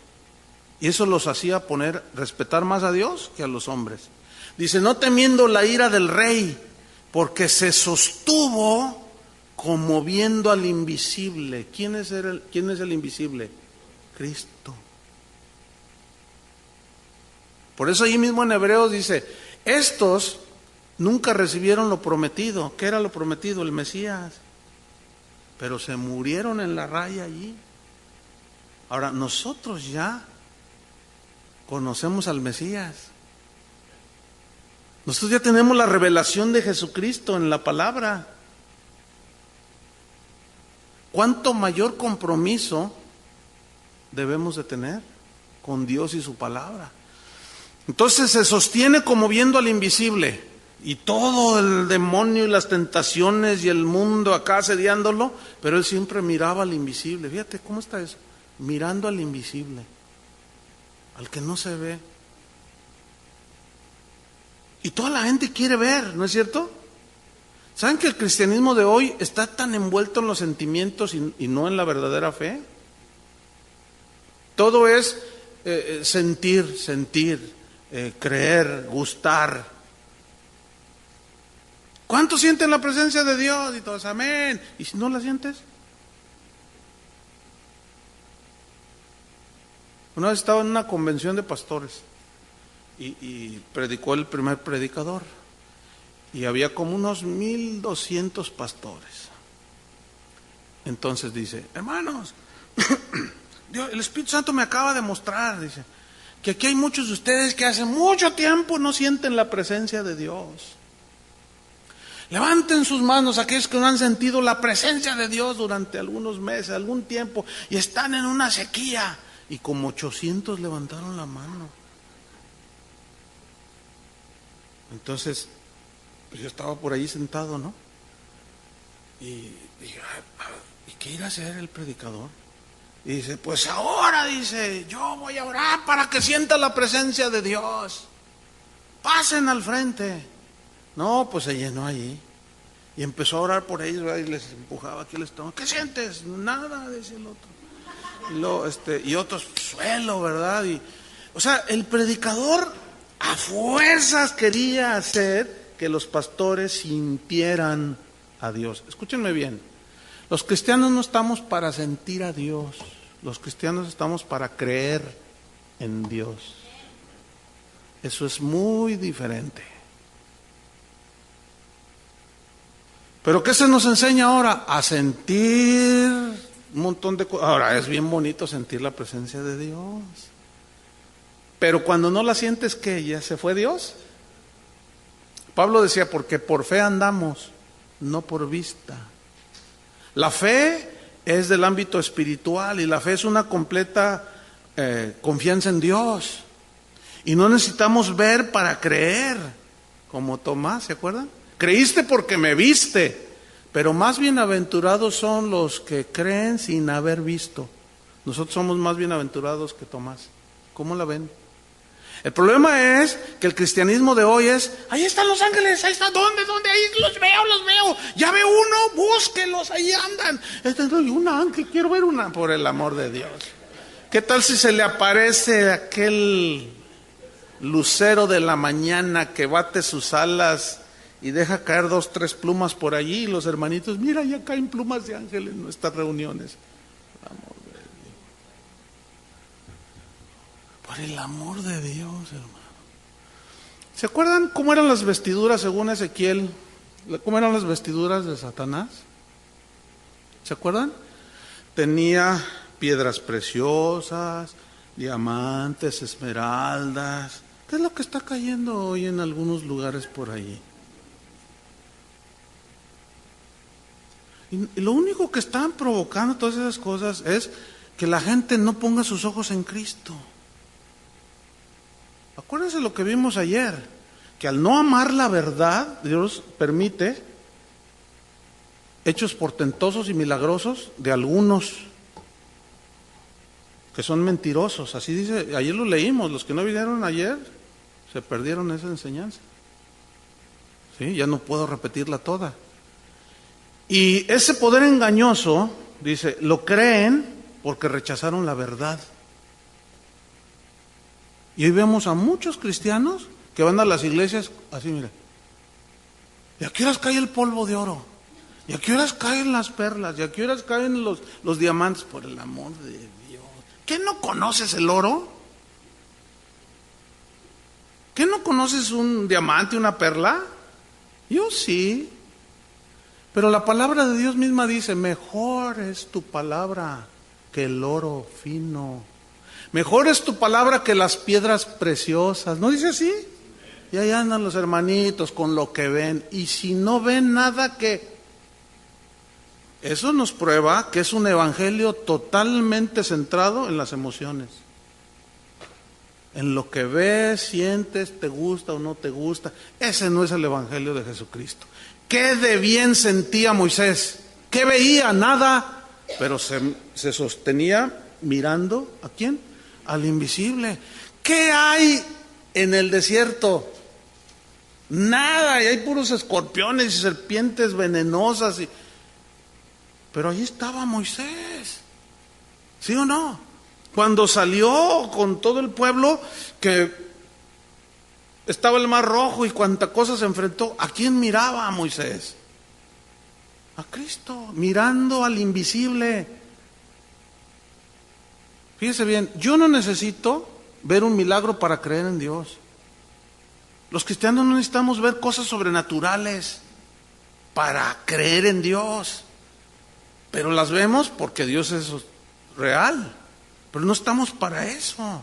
Y eso los hacía respetar más a Dios que a los hombres. Dice, no temiendo la ira del rey, porque se sostuvo como viendo al invisible. ¿Quién es el invisible? Cristo. Por eso ahí mismo en Hebreos dice, estos nunca recibieron lo prometido. ¿Qué era lo prometido? El Mesías. Pero se murieron en la raya allí. Ahora, nosotros ya conocemos al Mesías. Nosotros ya tenemos la revelación de Jesucristo en la palabra. ¿Cuánto mayor compromiso debemos de tener con Dios y su palabra? Entonces se sostiene como viendo al invisible. Y todo el demonio y las tentaciones y el mundo acá asediándolo, pero él siempre miraba al invisible. Fíjate cómo está eso, mirando al invisible, al que no se ve. Y toda la gente quiere ver, ¿no es cierto? ¿Saben que el cristianismo de hoy está tan envuelto en los sentimientos y no en la verdadera fe? Todo es sentir, creer, gustar. ¿Cuántos sienten la presencia de Dios? Y todos, amén. ¿Y si no la sientes? Una vez estaba en una convención de pastores y predicó el primer predicador. Y había como unos 1,200 pastores. Entonces dice, hermanos, el Espíritu Santo me acaba de mostrar, dice, que aquí hay muchos de ustedes que hace mucho tiempo no sienten la presencia de Dios. Levanten sus manos aquellos que no han sentido la presencia de Dios durante algunos meses, algún tiempo, y están en una sequía. Y como 800 levantaron la mano. Entonces, pues yo estaba por ahí sentado, ¿no? Y dije, ¿y qué irá a hacer el predicador? Y dice, pues ahora, dice, yo voy a orar para que sienta la presencia de Dios. Pasen al frente. No, pues se llenó allí. Y empezó a orar por ellos, ¿verdad? Y les empujaba aquí el estómago. ¿Qué sientes? Nada, dice el otro. Y otros, suelo, ¿verdad? Y O sea, el predicador a fuerzas quería hacer que los pastores sintieran a Dios. Escúchenme bien, los cristianos no estamos para sentir a Dios, los cristianos estamos para creer en Dios. Eso es muy diferente. ¿Pero qué se nos enseña ahora? A sentir un montón de cosas. Ahora, es bien bonito sentir la presencia de Dios. Pero cuando no la sientes, ¿qué? ¿Ya se fue Dios? Pablo decía, porque por fe andamos, no por vista. La fe es del ámbito espiritual y la fe es una completa confianza en Dios. Y no necesitamos ver para creer, como Tomás, ¿se acuerdan? Creíste porque me viste, pero más bienaventurados son los que creen sin haber visto. Nosotros somos más bienaventurados que Tomás. ¿Cómo la ven? El problema es que el cristianismo de hoy es, ahí están los ángeles, ahí están, ¿dónde? Ahí los veo, ya veo uno, búsquelos, ahí andan. Un ángel, quiero ver una, por el amor de Dios. ¿Qué tal si se le aparece aquel lucero de la mañana que bate sus alas y deja caer 2, 3 plumas por allí y los hermanitos, mira, ya caen plumas de ángel en nuestras reuniones? Por el amor de Dios, hermano. ¿Se acuerdan cómo eran las vestiduras según Ezequiel? ¿Cómo eran las vestiduras de Satanás? ¿Se acuerdan? Tenía piedras preciosas, diamantes, esmeraldas. ¿Qué es lo que está cayendo hoy en algunos lugares por allí? Y lo único que están provocando todas esas cosas es que la gente no ponga sus ojos en Cristo. Acuérdense lo que vimos ayer, que al no amar la verdad, Dios permite hechos portentosos y milagrosos de algunos que son mentirosos. Así dice, ayer lo leímos, los que no vinieron ayer se perdieron esa enseñanza. ¿Sí? Ya no puedo repetirla toda. Y ese poder engañoso, dice, lo creen porque rechazaron la verdad. Y hoy vemos a muchos cristianos que van a las iglesias así, mire. ¿Y a qué horas cae el polvo de oro? ¿Y a qué horas caen las perlas? ¿Y a qué horas caen los diamantes? Por el amor de Dios. ¿Qué no conoces el oro? ¿Qué no conoces un diamante, una perla? Yo sí. Pero la palabra de Dios misma dice, mejor es tu palabra que el oro fino. Mejor es tu palabra que las piedras preciosas. ¿No dice así? Y ahí andan los hermanitos con lo que ven. Y si no ven nada, ¿qué? Eso nos prueba que es un evangelio totalmente centrado en las emociones. En lo que ves, sientes, te gusta o no te gusta. Ese no es el evangelio de Jesucristo. ¿Qué de bien sentía Moisés? ¿Qué veía? Nada. Pero se sostenía mirando, ¿a quién? Al invisible. ¿Qué hay en el desierto? Nada, y hay puros escorpiones y serpientes venenosas. Pero ahí estaba Moisés. ¿Sí o no? Cuando salió con todo el pueblo, que estaba el mar rojo y cuánta cosa se enfrentó, ¿a quién miraba a Moisés? A Cristo, mirando al invisible. Fíjese bien, yo no necesito ver un milagro para creer en Dios. Los cristianos no necesitamos ver cosas sobrenaturales para creer en Dios. Pero las vemos porque Dios es real. Pero no estamos para eso.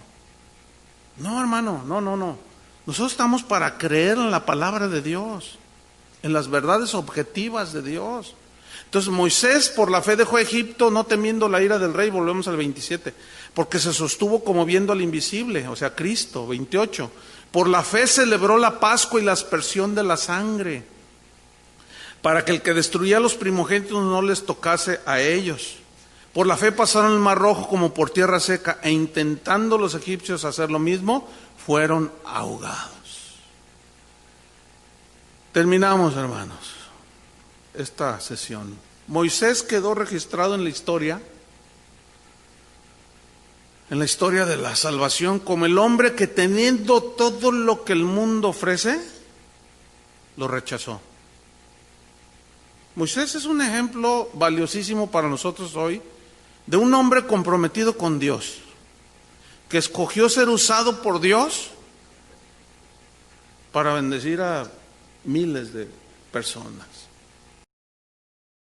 No, hermano, no. Nosotros estamos para creer en la palabra de Dios, en las verdades objetivas de Dios. Entonces Moisés por la fe dejó a Egipto no temiendo la ira del rey, volvemos al 27, porque se sostuvo como viendo al invisible, o sea, Cristo, 28. Por la fe celebró la Pascua y la aspersión de la sangre, para que el que destruía a los primogénitos no les tocase a ellos. Por la fe pasaron el mar rojo como por tierra seca, e intentando los egipcios hacer lo mismo, fueron ahogados. Terminamos, hermanos, esta sesión. Moisés quedó registrado en la historia en la historia de la salvación como el hombre que, teniendo todo lo que el mundo ofrece, lo rechazó. Moisés es un ejemplo valiosísimo para nosotros hoy de un hombre comprometido con Dios, que escogió ser usado por Dios para bendecir a miles de personas.